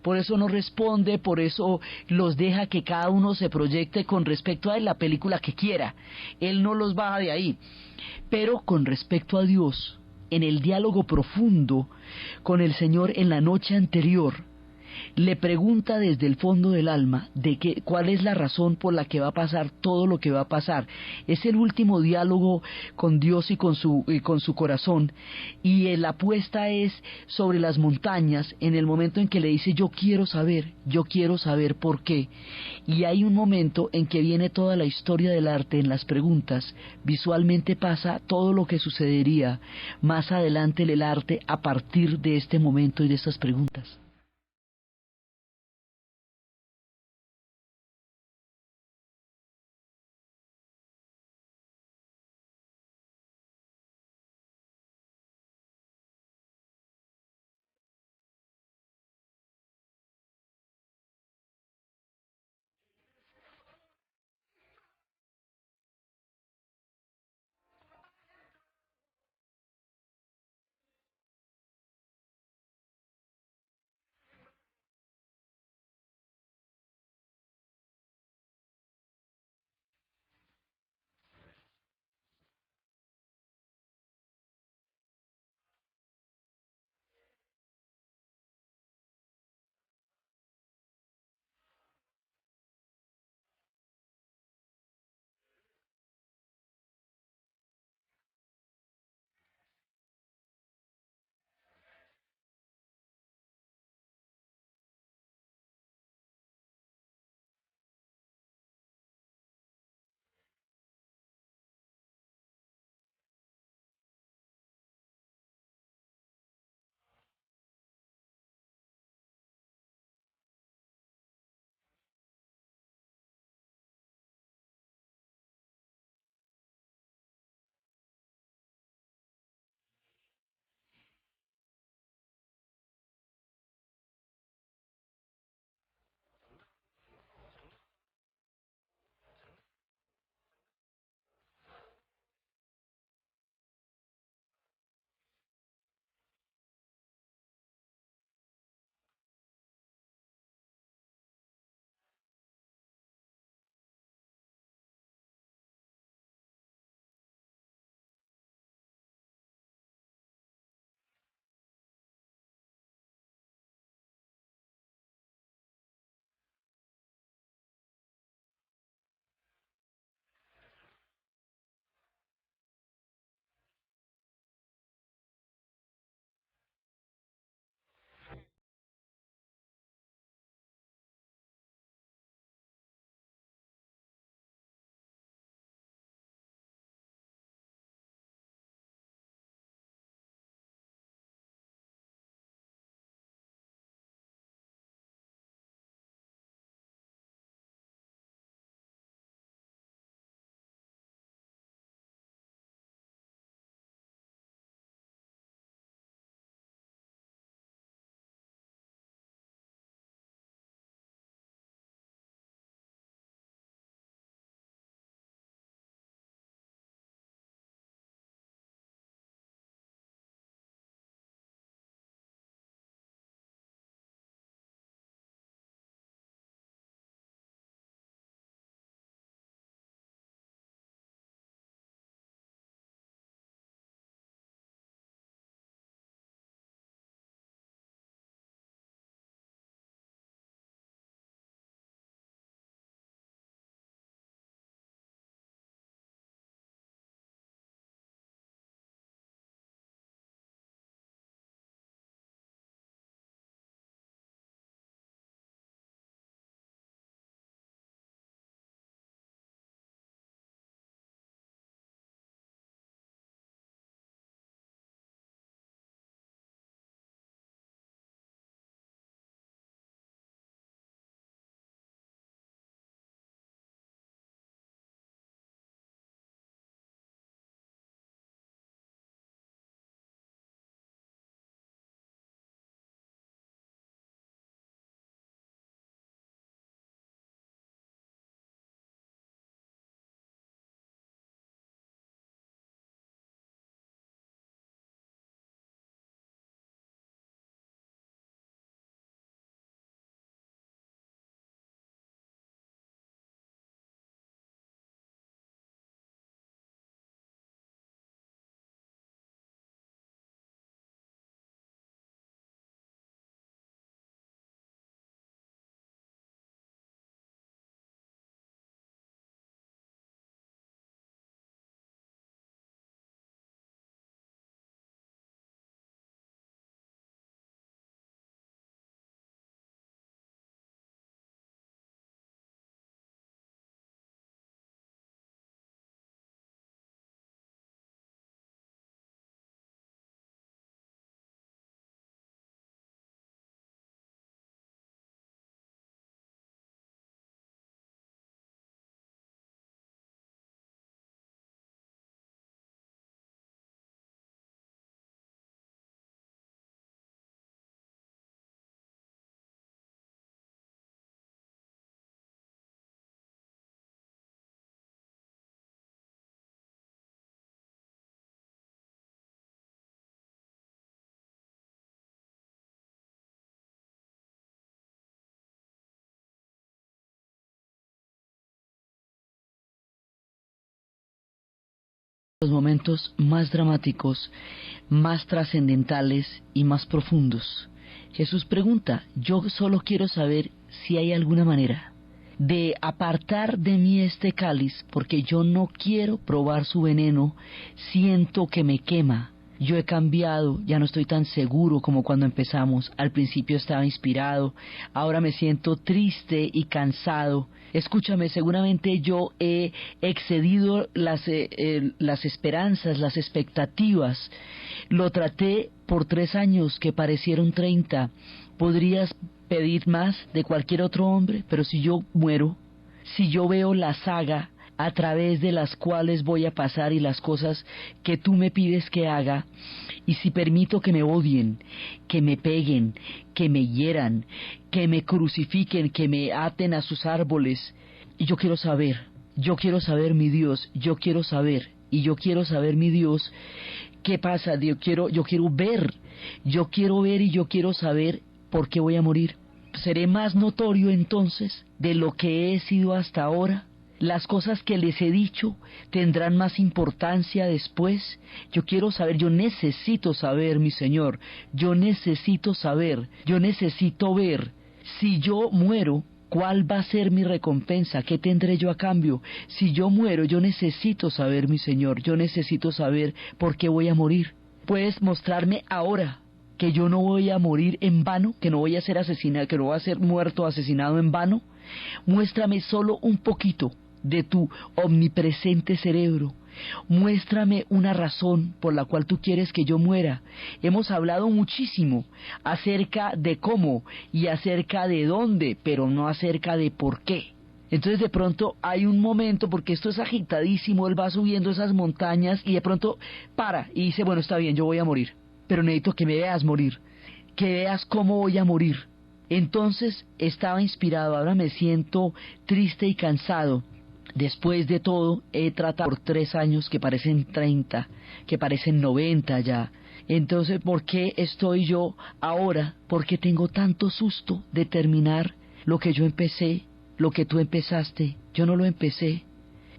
Por eso no responde, por eso los deja que cada uno se proyecte con respecto a la película que quiera. Él no los baja de ahí. Pero con respecto a Dios, en el diálogo profundo con el Señor en la noche anterior, le pregunta desde el fondo del alma cuál es la razón por la que va a pasar todo lo que va a pasar. Es el último diálogo con Dios y con su corazón, y la apuesta es sobre las montañas, en el momento en que le dice yo quiero saber por qué. Y hay un momento en que viene toda la historia del arte en las preguntas. Visualmente pasa todo lo que sucedería más adelante en el arte a partir de este momento y de estas preguntas. los momentos más dramáticos, más trascendentales y más profundos. Jesús pregunta, yo solo quiero saber si hay alguna manera de apartar de mí este cáliz, porque yo no quiero probar su veneno, siento que me quema. Yo he cambiado, ya no estoy tan seguro como cuando empezamos. Al principio estaba inspirado, ahora me siento triste y cansado. Escúchame, seguramente yo he excedido las esperanzas, las expectativas. Lo traté por 3 años que parecieron 30. ¿Podrías pedir más de cualquier otro hombre? Pero si yo muero, si yo veo la saga a través de las cuales voy a pasar y las cosas que tú me pides que haga, y si permito que me odien, que me peguen, que me hieran, que me crucifiquen, que me aten a sus árboles, yo quiero saber mi Dios, yo quiero saber, y yo quiero saber mi Dios, ¿qué pasa? Yo quiero ver y yo quiero saber por qué voy a morir. ¿Seré más notorio entonces de lo que he sido hasta ahora? ¿Las cosas que les he dicho tendrán más importancia después? Yo quiero saber, yo necesito saber, mi Señor, yo necesito saber, yo necesito ver. Si yo muero, ¿cuál va a ser mi recompensa? ¿Qué tendré yo a cambio? Si yo muero, yo necesito saber, mi Señor, yo necesito saber por qué voy a morir. Puedes mostrarme ahora que yo no voy a morir en vano, que no voy a ser asesinado, que no voy a ser muerto, asesinado en vano. Muéstrame solo un poquito de tu omnipresente cerebro. Muéstrame una razón por la cual tú quieres que yo muera. Hemos hablado muchísimo acerca de cómo y acerca de dónde, pero no acerca de por qué. Entonces de pronto hay un momento, porque esto es agitadísimo, él va subiendo esas montañas y de pronto para y dice, bueno, está bien, yo voy a morir, pero necesito que me veas morir, que veas cómo voy a morir. Entonces estaba inspirado, ahora me siento triste y cansado. Después de todo, he tratado por 3 años que parecen 30, que parecen 90 ya. Entonces, ¿por qué estoy yo ahora? ¿Por qué tengo tanto susto de terminar lo que yo empecé, lo que tú empezaste? Yo no lo empecé.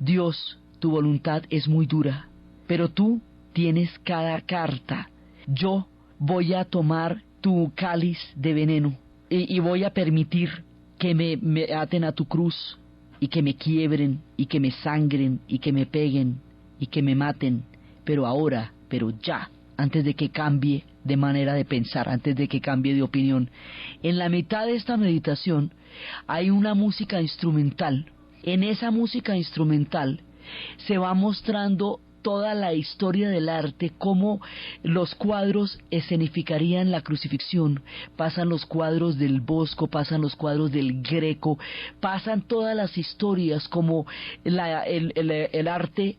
Dios, tu voluntad es muy dura, pero tú tienes cada carta. Yo voy a tomar tu cáliz de veneno y voy a permitir que me aten a tu cruz, y que me quiebren, y que me sangren, y que me peguen, y que me maten, pero ahora, pero ya, antes de que cambie de manera de pensar, antes de que cambie de opinión. En la mitad de esta meditación hay una música instrumental. En esa música instrumental se va mostrando toda la historia del arte, cómo los cuadros escenificarían la crucifixión. Pasan los cuadros del Bosco, pasan los cuadros del Greco, pasan todas las historias, como el arte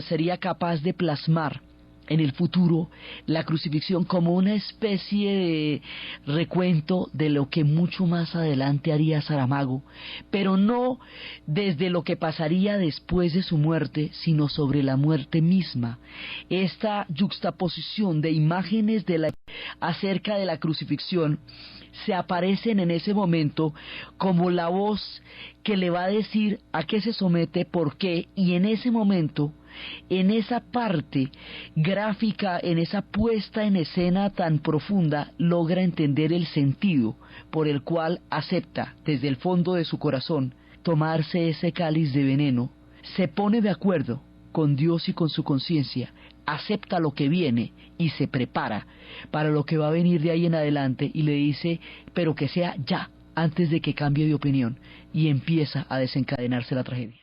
sería capaz de plasmar en el futuro la crucifixión como una especie de recuento de lo que mucho más adelante haría Saramago, pero no desde lo que pasaría después de su muerte, sino sobre la muerte misma. Esta yuxtaposición de imágenes acerca de la crucifixión se aparecen en ese momento como la voz que le va a decir a qué se somete, por qué, y en ese momento, en esa parte gráfica, en esa puesta en escena tan profunda, logra entender el sentido por el cual acepta desde el fondo de su corazón tomarse ese cáliz de veneno, se pone de acuerdo con Dios y con su conciencia, acepta lo que viene y se prepara para lo que va a venir de ahí en adelante, y le dice, pero que sea ya, antes de que cambie de opinión, y empieza a desencadenarse la tragedia.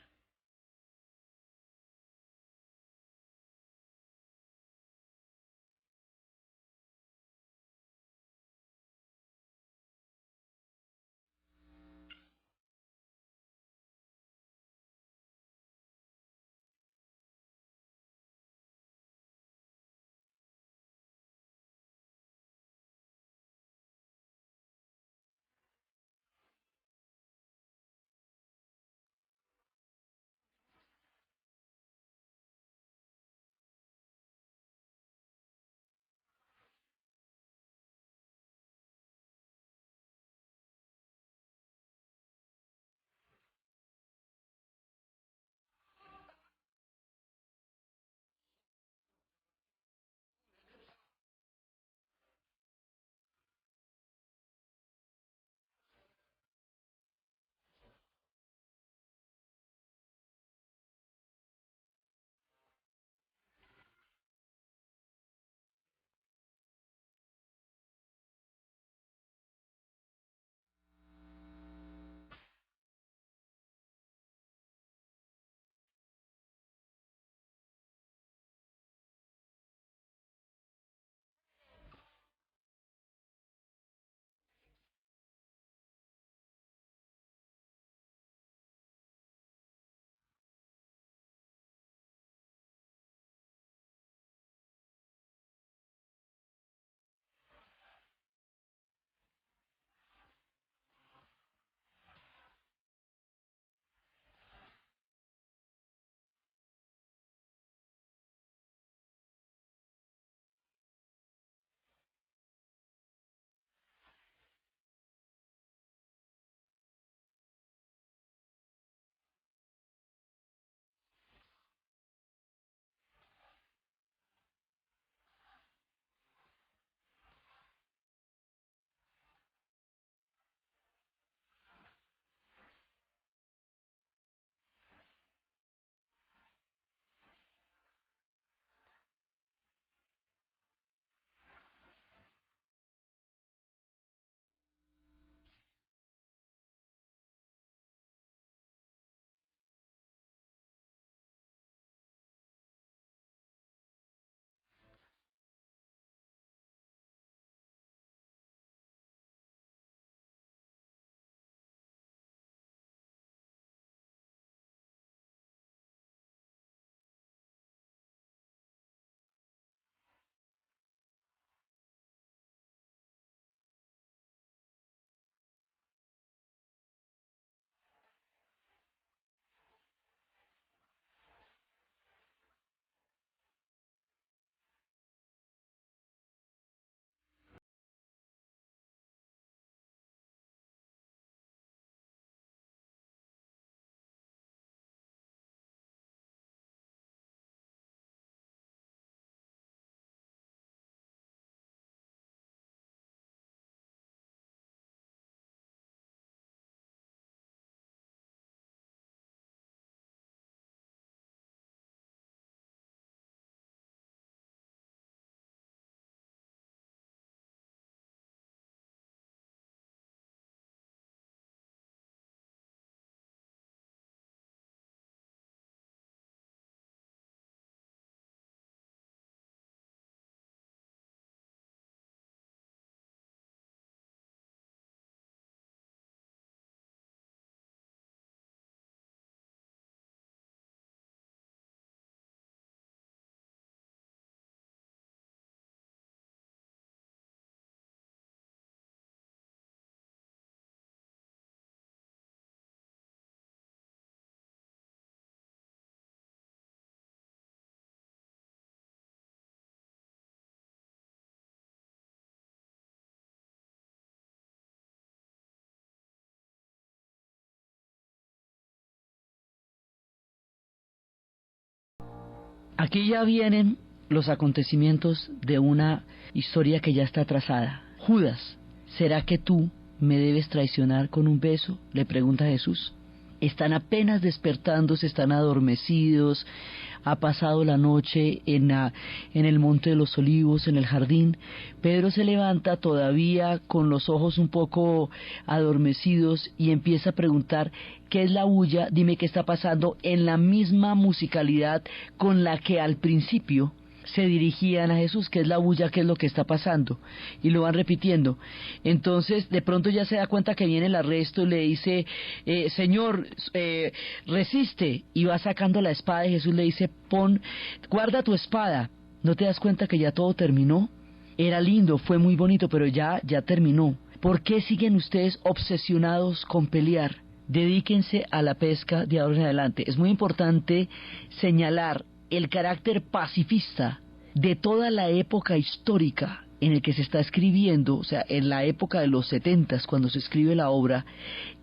Aquí ya vienen los acontecimientos de una historia que ya está trazada. Judas, ¿será que tú me debes traicionar con un beso?, le pregunta Jesús. Están apenas despertándose, están adormecidos, ha pasado la noche en el Monte de los Olivos, en el jardín. Pedro se levanta todavía con los ojos un poco adormecidos y empieza a preguntar: ¿qué es la bulla? Dime qué está pasando, en la misma musicalidad con la que al principio se dirigían a Jesús. ¿Qué es la bulla? ¿Qué es lo que está pasando? Y lo van repitiendo. Entonces de pronto ya se da cuenta que viene el arresto y le dice: Señor, resiste, y va sacando la espada, y Jesús le dice: guarda tu espada. ¿No te das cuenta que ya todo terminó? Era lindo, fue muy bonito, pero ya terminó. ¿Por qué siguen ustedes obsesionados con pelear? Dedíquense a la pesca de ahora en adelante. Es muy importante señalar el carácter pacifista de toda la época histórica en el que se está escribiendo, o sea, en la época de los 70, cuando se escribe la obra.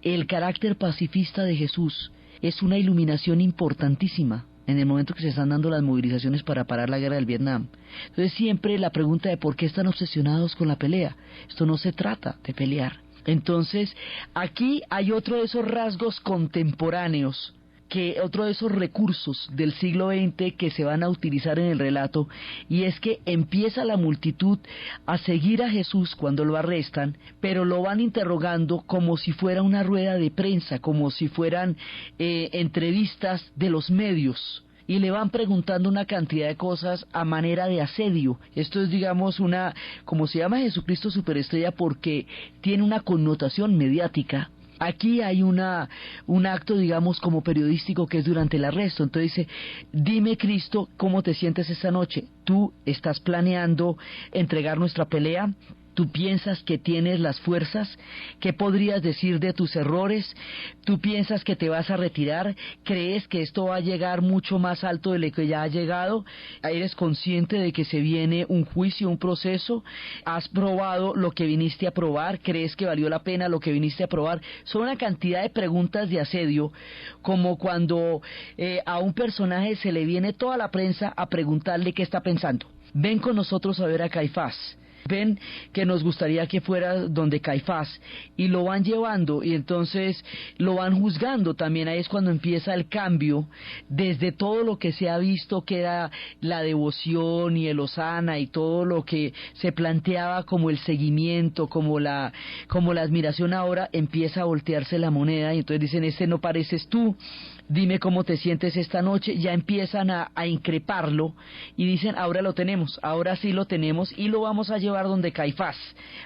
El carácter pacifista de Jesús es una iluminación importantísima en el momento que se están dando las movilizaciones para parar la guerra del Vietnam. Entonces siempre la pregunta de por qué están obsesionados con la pelea. Esto no se trata de pelear. Entonces aquí hay otro de esos rasgos contemporáneos, otro de esos recursos del siglo XX que se van a utilizar en el relato, y es que empieza la multitud a seguir a Jesús cuando lo arrestan, pero lo van interrogando como si fuera una rueda de prensa, como si fueran entrevistas de los medios, y le van preguntando una cantidad de cosas a manera de asedio. Esto es, digamos, como se llama Jesucristo Superestrella, porque tiene una connotación mediática. Aquí hay un acto, digamos, como periodístico, que es durante el arresto. Entonces dice: dime, Cristo, ¿cómo te sientes esta noche? ¿Tú estás planeando entregar nuestra pelea? ¿Tú piensas que tienes las fuerzas? ¿Qué podrías decir de tus errores? ¿Tú piensas que te vas a retirar? ¿Crees que esto va a llegar mucho más alto de lo que ya ha llegado? ¿Eres consciente de que se viene un juicio, un proceso? ¿Has probado lo que viniste a probar? ¿Crees que valió la pena lo que viniste a probar? Son una cantidad de preguntas de asedio, como cuando a un personaje se le viene toda la prensa a preguntarle qué está pensando. Ven con nosotros a ver a Caifás. Ven que nos gustaría que fuera donde Caifás, y lo van llevando, y entonces lo van juzgando. También ahí es cuando empieza el cambio, desde todo lo que se ha visto que era la devoción y el hosana y todo lo que se planteaba como el seguimiento, como la admiración. Ahora empieza a voltearse la moneda, y entonces dicen: este no pareces tú, dime cómo te sientes esta noche. Ya empiezan a increparlo y dicen: ahora lo tenemos, ahora sí lo tenemos, y lo vamos a llevar donde Caifás.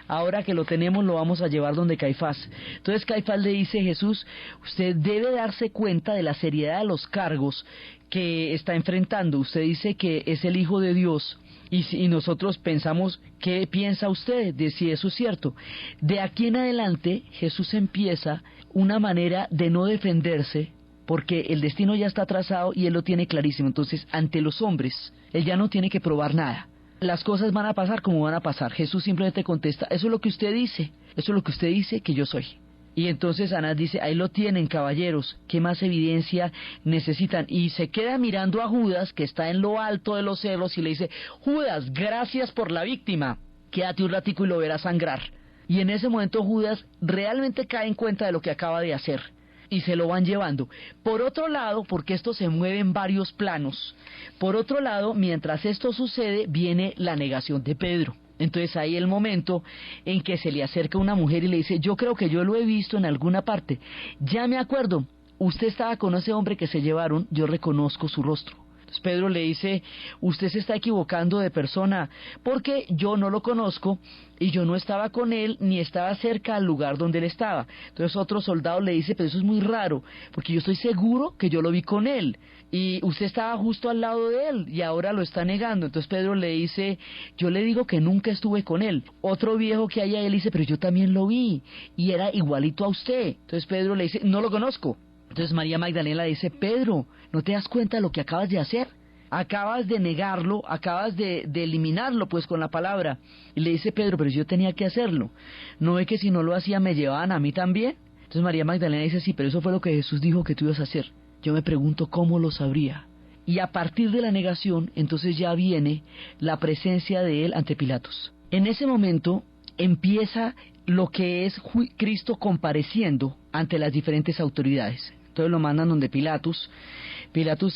Ahora que lo tenemos, lo vamos a llevar donde Caifás. Entonces Caifás le dice: Jesús, usted debe darse cuenta de la seriedad de los cargos que está enfrentando. Usted dice que es el Hijo de Dios, y nosotros pensamos: ¿qué piensa usted de si eso es cierto? De aquí en adelante Jesús empieza una manera de no defenderse, porque el destino ya está trazado y él lo tiene clarísimo. Entonces, ante los hombres, él ya no tiene que probar nada. Las cosas van a pasar como van a pasar. Jesús simplemente contesta: eso es lo que usted dice, eso es lo que usted dice que yo soy. Y entonces Anás dice: ahí lo tienen, caballeros, ¿qué más evidencia necesitan? Y se queda mirando a Judas, que está en lo alto de los cerros, y le dice: Judas, gracias por la víctima, quédate un ratico y lo verás sangrar. Y en ese momento Judas realmente cae en cuenta de lo que acaba de hacer, y se lo van llevando. Por otro lado, porque esto se mueve en varios planos, por otro lado, mientras esto sucede, viene la negación de Pedro. Entonces hay el momento en que se le acerca una mujer y le dice: yo creo que yo lo he visto en alguna parte, ya me acuerdo, usted estaba con ese hombre que se llevaron, yo reconozco su rostro. Pedro le dice: usted se está equivocando de persona, porque yo no lo conozco y yo no estaba con él ni estaba cerca al lugar donde él estaba. Entonces otro soldado le dice: pero eso es muy raro, porque yo estoy seguro que yo lo vi con él y usted estaba justo al lado de él y ahora lo está negando. Entonces Pedro le dice: yo le digo que nunca estuve con él. Otro viejo que hay ahí le dice: pero yo también lo vi y era igualito a usted. Entonces Pedro le dice: no lo conozco. Entonces María Magdalena le dice: Pedro, ¿no te das cuenta de lo que acabas de hacer? Acabas de negarlo, acabas de eliminarlo pues con la palabra. Y le dice Pedro: pero yo tenía que hacerlo. ¿No ve que si no lo hacía me llevaban a mí también? Entonces María Magdalena dice: sí, pero eso fue lo que Jesús dijo que tú ibas a hacer. Yo me pregunto cómo lo sabría. y a partir de la negación, entonces ya viene la presencia de él ante Pilatos. En ese momento empieza lo que es Cristo compareciendo ante las diferentes autoridades. Entonces lo mandan donde Pilatos,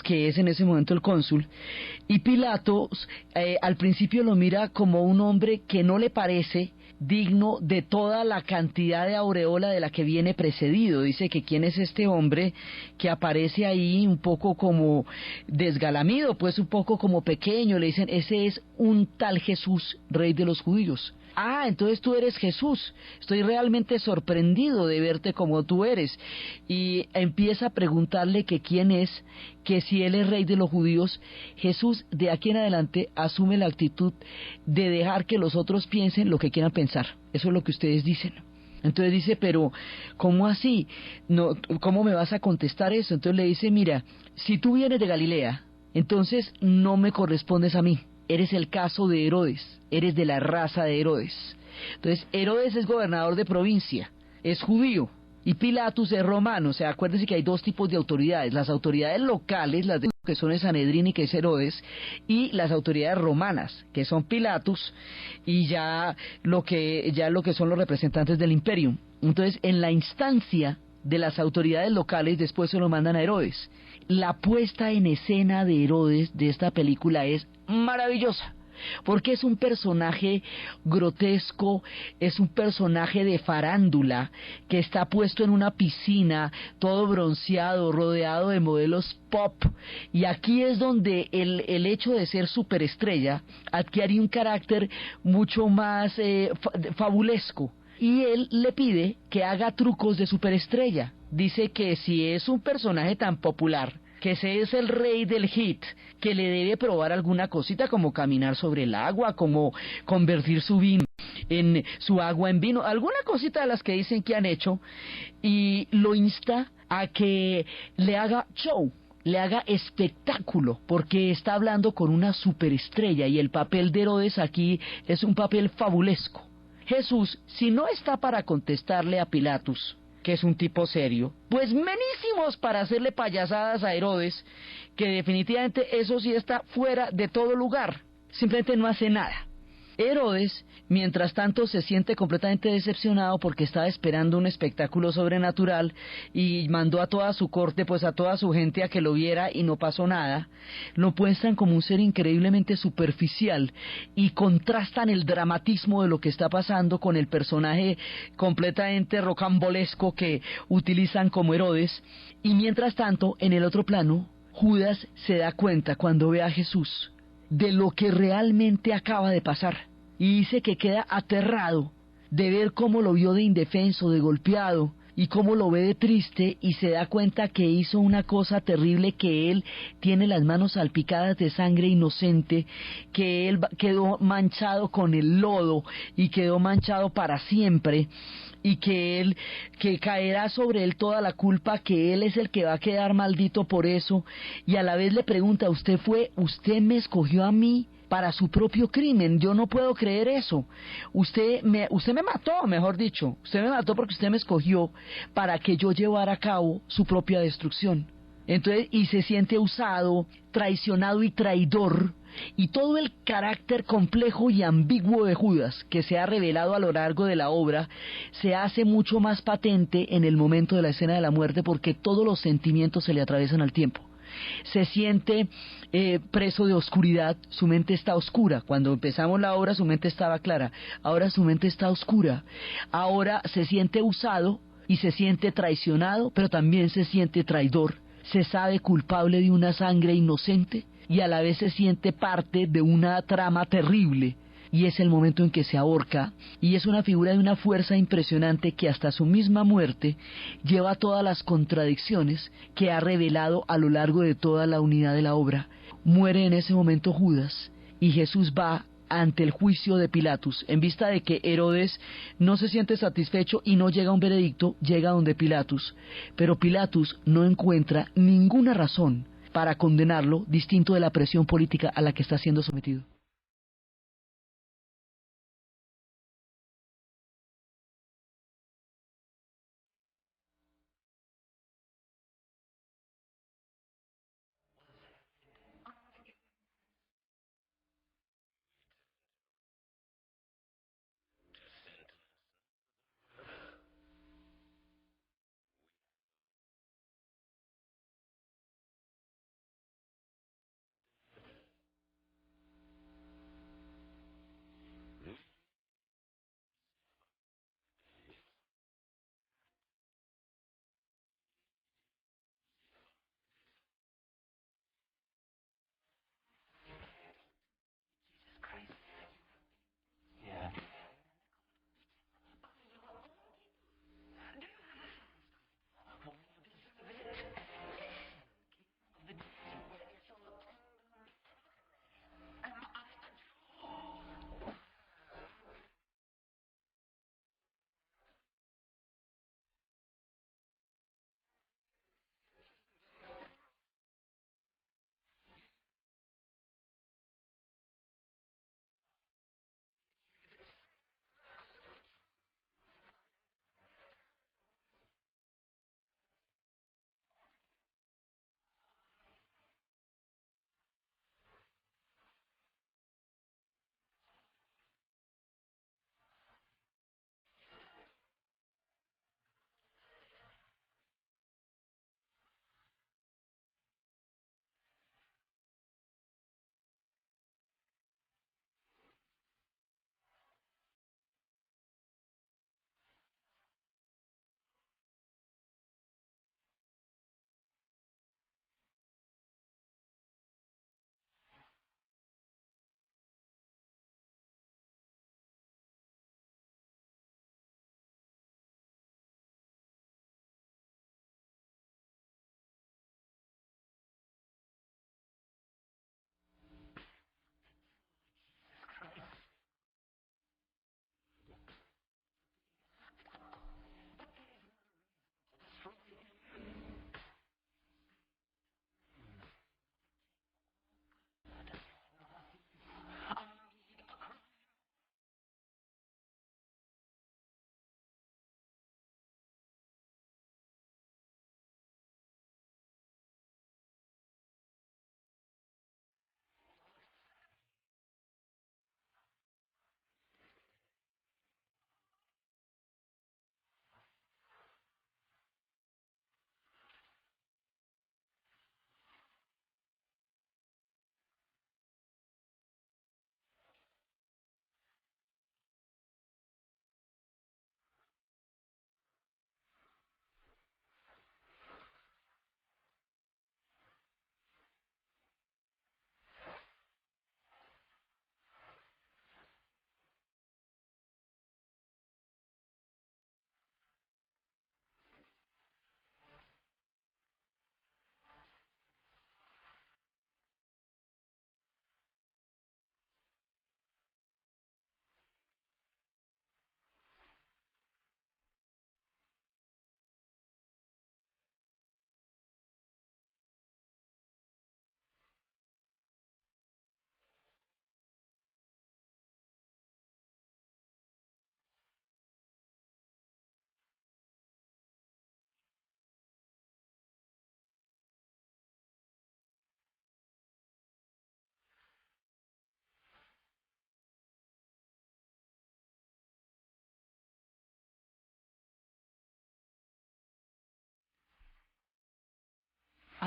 que es en ese momento el cónsul, y Pilatos al principio lo mira como un hombre que no le parece digno de toda la cantidad de aureola de la que viene precedido. Dice que quién es este hombre que aparece ahí un poco como desgalamido, pues un poco como pequeño. Le dicen, ese es un tal Jesús, rey de los judíos. Ah, entonces tú eres Jesús, estoy realmente sorprendido de verte como tú eres. Y empieza a preguntarle que quién es, que si él es rey de los judíos. Jesús de aquí en adelante asume la actitud de dejar que los otros piensen lo que quieran pensar. Eso es lo que ustedes dicen. Entonces dice, pero ¿cómo así? No, ¿cómo me vas a contestar eso? Entonces le dice, mira, si tú vienes de Galilea, entonces no me correspondes a mí. Eres el caso de Herodes, eres de la raza de Herodes. Entonces, Herodes es gobernador de provincia, es judío, y Pilatus es romano. O sea, acuérdense que hay dos tipos de autoridades: las autoridades locales, las de que son el Sanedrín y que es Herodes, y las autoridades romanas, que son Pilatus, y ya lo que son los representantes del imperio. Entonces, en la instancia de las autoridades locales, después se lo mandan a Herodes. La puesta en escena de Herodes de esta película es maravillosa, porque es un personaje grotesco, es un personaje de farándula que está puesto en una piscina, todo bronceado, rodeado de modelos pop, y aquí es donde el hecho de ser superestrella adquiere un carácter mucho más fabulesco. Y él le pide que haga trucos de superestrella. Dice que si es un personaje tan popular, que ese es el rey del hit, que le debe probar alguna cosita, como caminar sobre el agua, como convertir su agua en vino, alguna cosita de las que dicen que han hecho, y lo insta a que le haga show, le haga espectáculo, porque está hablando con una superestrella, y el papel de Herodes aquí es un papel fabulesco. Jesús, si no está para contestarle a Pilatus, que es un tipo serio, pues menísimos para hacerle payasadas a Herodes, que definitivamente eso sí está fuera de todo lugar, simplemente no hace nada. Herodes, mientras tanto, se siente completamente decepcionado porque estaba esperando un espectáculo sobrenatural y mandó a toda su corte, pues a toda su gente, a que lo viera, y no pasó nada. Lo muestran como un ser increíblemente superficial y contrastan el dramatismo de lo que está pasando con el personaje completamente rocambolesco que utilizan como Herodes. Y mientras tanto, en el otro plano, Judas se da cuenta cuando ve a Jesús de lo que realmente acaba de pasar, y dice que queda aterrado de ver cómo lo vio de indefenso, de golpeado, y cómo lo ve de triste, y se da cuenta que hizo una cosa terrible, que él tiene las manos salpicadas de sangre inocente, que él quedó manchado con el lodo y quedó manchado para siempre, y que caerá sobre él toda la culpa, que él es el que va a quedar maldito por eso. Y a la vez le pregunta, usted me escogió a mí para su propio crimen, yo no puedo creer eso. Usted me mató, mejor dicho, usted me mató porque usted me escogió para que yo llevara a cabo su propia destrucción. Entonces, y se siente usado, traicionado y traidor, y todo el carácter complejo y ambiguo de Judas, que se ha revelado a lo largo de la obra, se hace mucho más patente en el momento de la escena de la muerte, porque todos los sentimientos se le atraviesan al tiempo. Se siente preso de oscuridad, su mente está oscura. Cuando empezamos la obra su mente estaba clara, ahora su mente está oscura. Ahora se siente usado y se siente traicionado, pero también se siente traidor. Se sabe culpable de una sangre inocente y a la vez se siente parte de una trama terrible, y es el momento en que se ahorca, y es una figura de una fuerza impresionante que hasta su misma muerte lleva todas las contradicciones que ha revelado a lo largo de toda la unidad de la obra. Muere en ese momento Judas, y Jesús va ante el juicio de Pilatus, en vista de que Herodes no se siente satisfecho y no llega a un veredicto, llega donde Pilatus, pero Pilatus no encuentra ninguna razón para condenarlo, distinto de la presión política a la que está siendo sometido.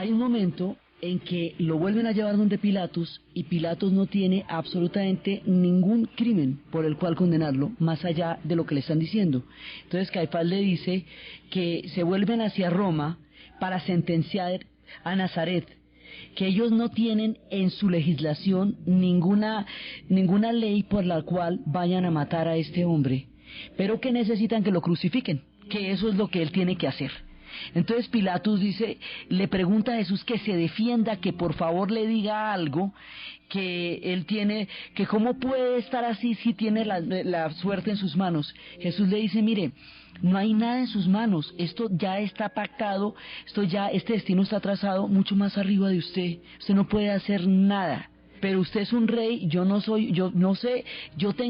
hay un momento en que lo vuelven a llevar donde Pilatos, y Pilatos no tiene absolutamente ningún crimen por el cual condenarlo, más allá de lo que le están diciendo. Entonces Caifás le dice que se vuelven hacia Roma para sentenciar a Nazaret, que ellos no tienen en su legislación ninguna ley por la cual vayan a matar a este hombre, pero que necesitan que lo crucifiquen, que eso es lo que él tiene que hacer. Entonces Pilatos le pregunta a Jesús que se defienda, que por favor le diga algo, que él tiene, que cómo puede estar así si tiene la suerte en sus manos. Jesús le dice, mire, no hay nada en sus manos, esto ya está pactado, este destino está trazado mucho más arriba de usted no puede hacer nada. Pero usted es un rey, yo no sé,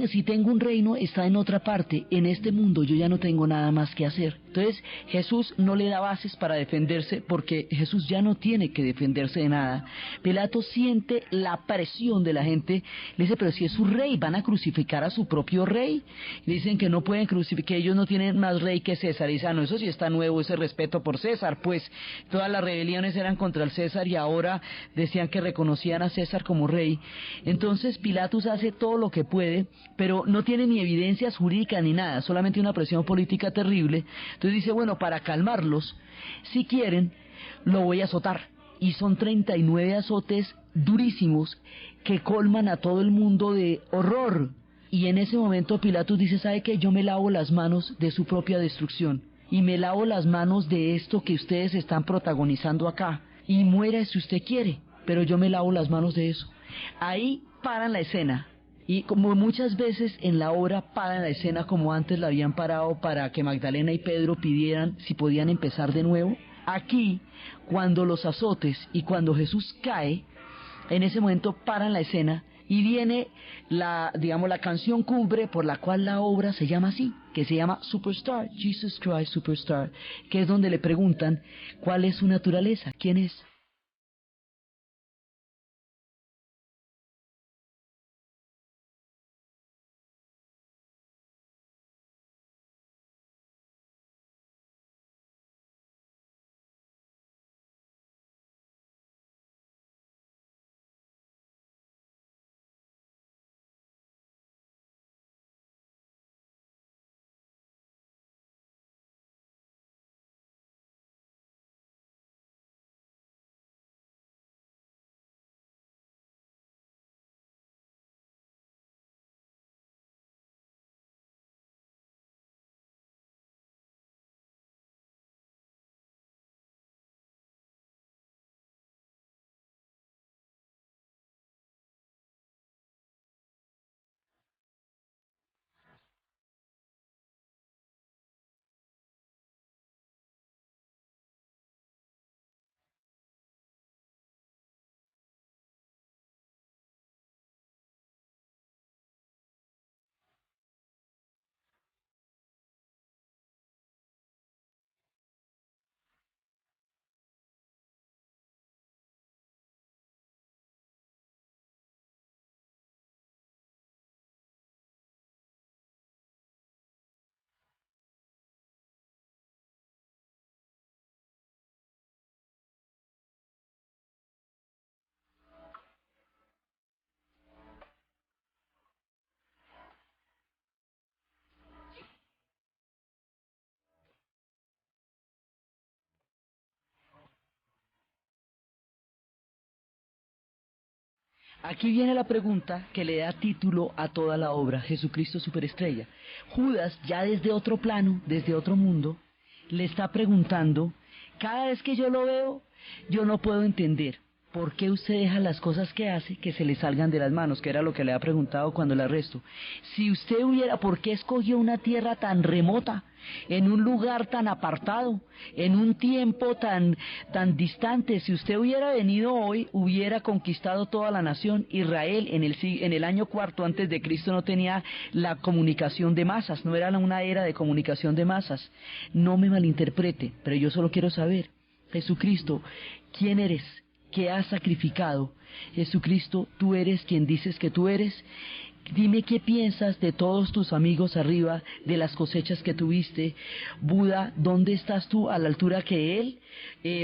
si tengo un reino está en otra parte, en este mundo yo ya no tengo nada más que hacer. Entonces Jesús no le da bases para defenderse, porque Jesús ya no tiene que defenderse de nada. Pilato siente la presión de la gente, le dice, pero si es su rey, van a crucificar a su propio rey. Le dicen que no pueden crucificar, que ellos no tienen más rey que César. Y dice, no, eso sí está nuevo, ese respeto por César, pues todas las rebeliones eran contra el César y ahora decían que reconocían a César como rey. Entonces Pilatos hace todo lo que puede, pero no tiene ni evidencias jurídicas ni nada, solamente una presión política terrible. Entonces dice, bueno, para calmarlos, si quieren, lo voy a azotar. Y son 39 azotes durísimos que colman a todo el mundo de horror. Y en ese momento Pilatos dice, ¿sabe qué? Yo me lavo las manos de su propia destrucción, y me lavo las manos de esto que ustedes están protagonizando acá, y muera si usted quiere, pero yo me lavo las manos de eso. Ahí paran la escena, y como muchas veces en la obra paran la escena como antes la habían parado para que Magdalena y Pedro pidieran si podían empezar de nuevo. Aquí, cuando los azotes y cuando Jesús cae, en ese momento paran la escena y viene la canción cumbre por la cual la obra se llama así, que se llama Superstar, Jesus Christ Superstar, que es donde le preguntan cuál es su naturaleza, quién es. Aquí viene la pregunta que le da título a toda la obra, Jesucristo Superestrella. Judas, ya desde otro plano, desde otro mundo, le está preguntando, cada vez que yo lo veo, yo no puedo entender por qué usted deja las cosas que hace que se le salgan de las manos, que era lo que le había preguntado cuando le arrestó. Si usted ¿por qué escogió una tierra tan remota, en un lugar tan apartado, en un tiempo tan distante? Si usted hubiera venido hoy, hubiera conquistado toda la nación. Israel en el año 4 antes de Cristo no tenía la comunicación de masas, no era una era de comunicación de masas. No me malinterprete, pero yo solo quiero saber, Jesucristo, ¿quién eres? ¿Qué has sacrificado? Jesucristo, tú eres quien dices que tú eres. Dime qué piensas de todos tus amigos arriba, de las cosechas que tuviste. Buda, ¿dónde estás tú? A la altura que él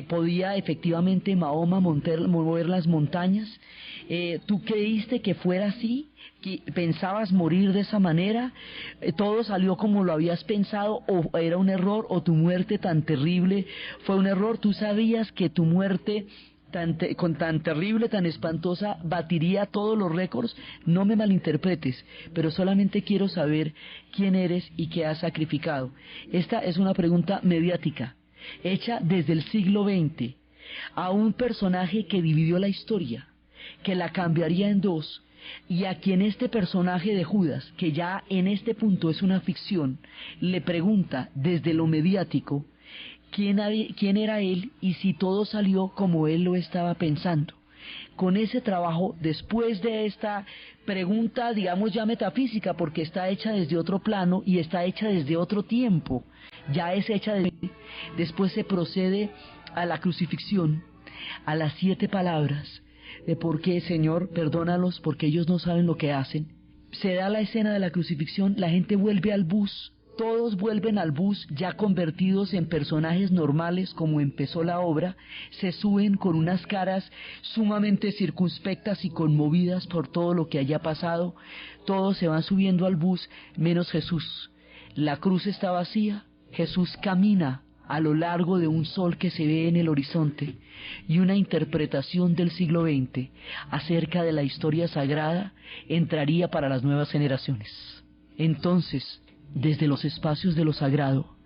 podía efectivamente Mahoma mover las montañas. ¿Tú creíste que fuera así? ¿Que pensabas morir de esa manera? ¿Todo salió como lo habías pensado o era un error? ¿O tu muerte tan terrible fue un error? ¿Tú sabías que tu muerte tan terrible, tan espantosa, batiría todos los récords? No me malinterpretes, pero solamente quiero saber quién eres y qué has sacrificado. Esta es una pregunta mediática, hecha desde el siglo XX, a un personaje que dividió la historia, que la cambiaría en dos, y a quien este personaje de Judas, que ya en este punto es una ficción, le pregunta desde lo mediático quién era él y si todo salió como él lo estaba pensando. Con ese trabajo, después de esta pregunta, digamos ya metafísica, porque está hecha desde otro plano y está hecha desde otro tiempo, ya es hecha después se procede a la crucifixión, a las 7 palabras de por qué, Señor, perdónalos porque ellos no saben lo que hacen. Se da la escena de la crucifixión, la gente vuelve al bus. Todos vuelven al bus ya convertidos en personajes normales como empezó la obra, se suben con unas caras sumamente circunspectas y conmovidas por todo lo que haya pasado. Todos se van subiendo al bus menos Jesús. La cruz está vacía, Jesús camina a lo largo de un sol que se ve en el horizonte y una interpretación del siglo XX acerca de la historia sagrada entraría para las nuevas generaciones. Entonces, desde los espacios de lo sagrado,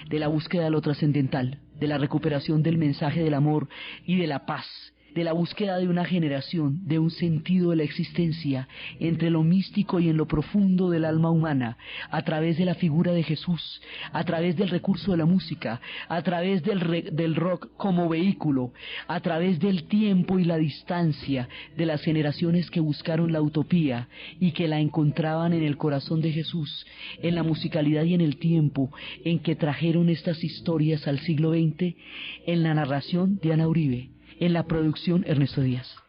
de la búsqueda de lo trascendental, de la recuperación del mensaje del amor y de la paz, de la búsqueda de una generación, de un sentido de la existencia entre lo místico y en lo profundo del alma humana, a través de la figura de Jesús, a través del recurso de la música, a través del rock como vehículo, a través del tiempo y la distancia de las generaciones que buscaron la utopía y que la encontraban en el corazón de Jesús, en la musicalidad y en el tiempo en que trajeron estas historias al siglo XX, en la narración Diana Uribe, en la producción Ernesto Díaz.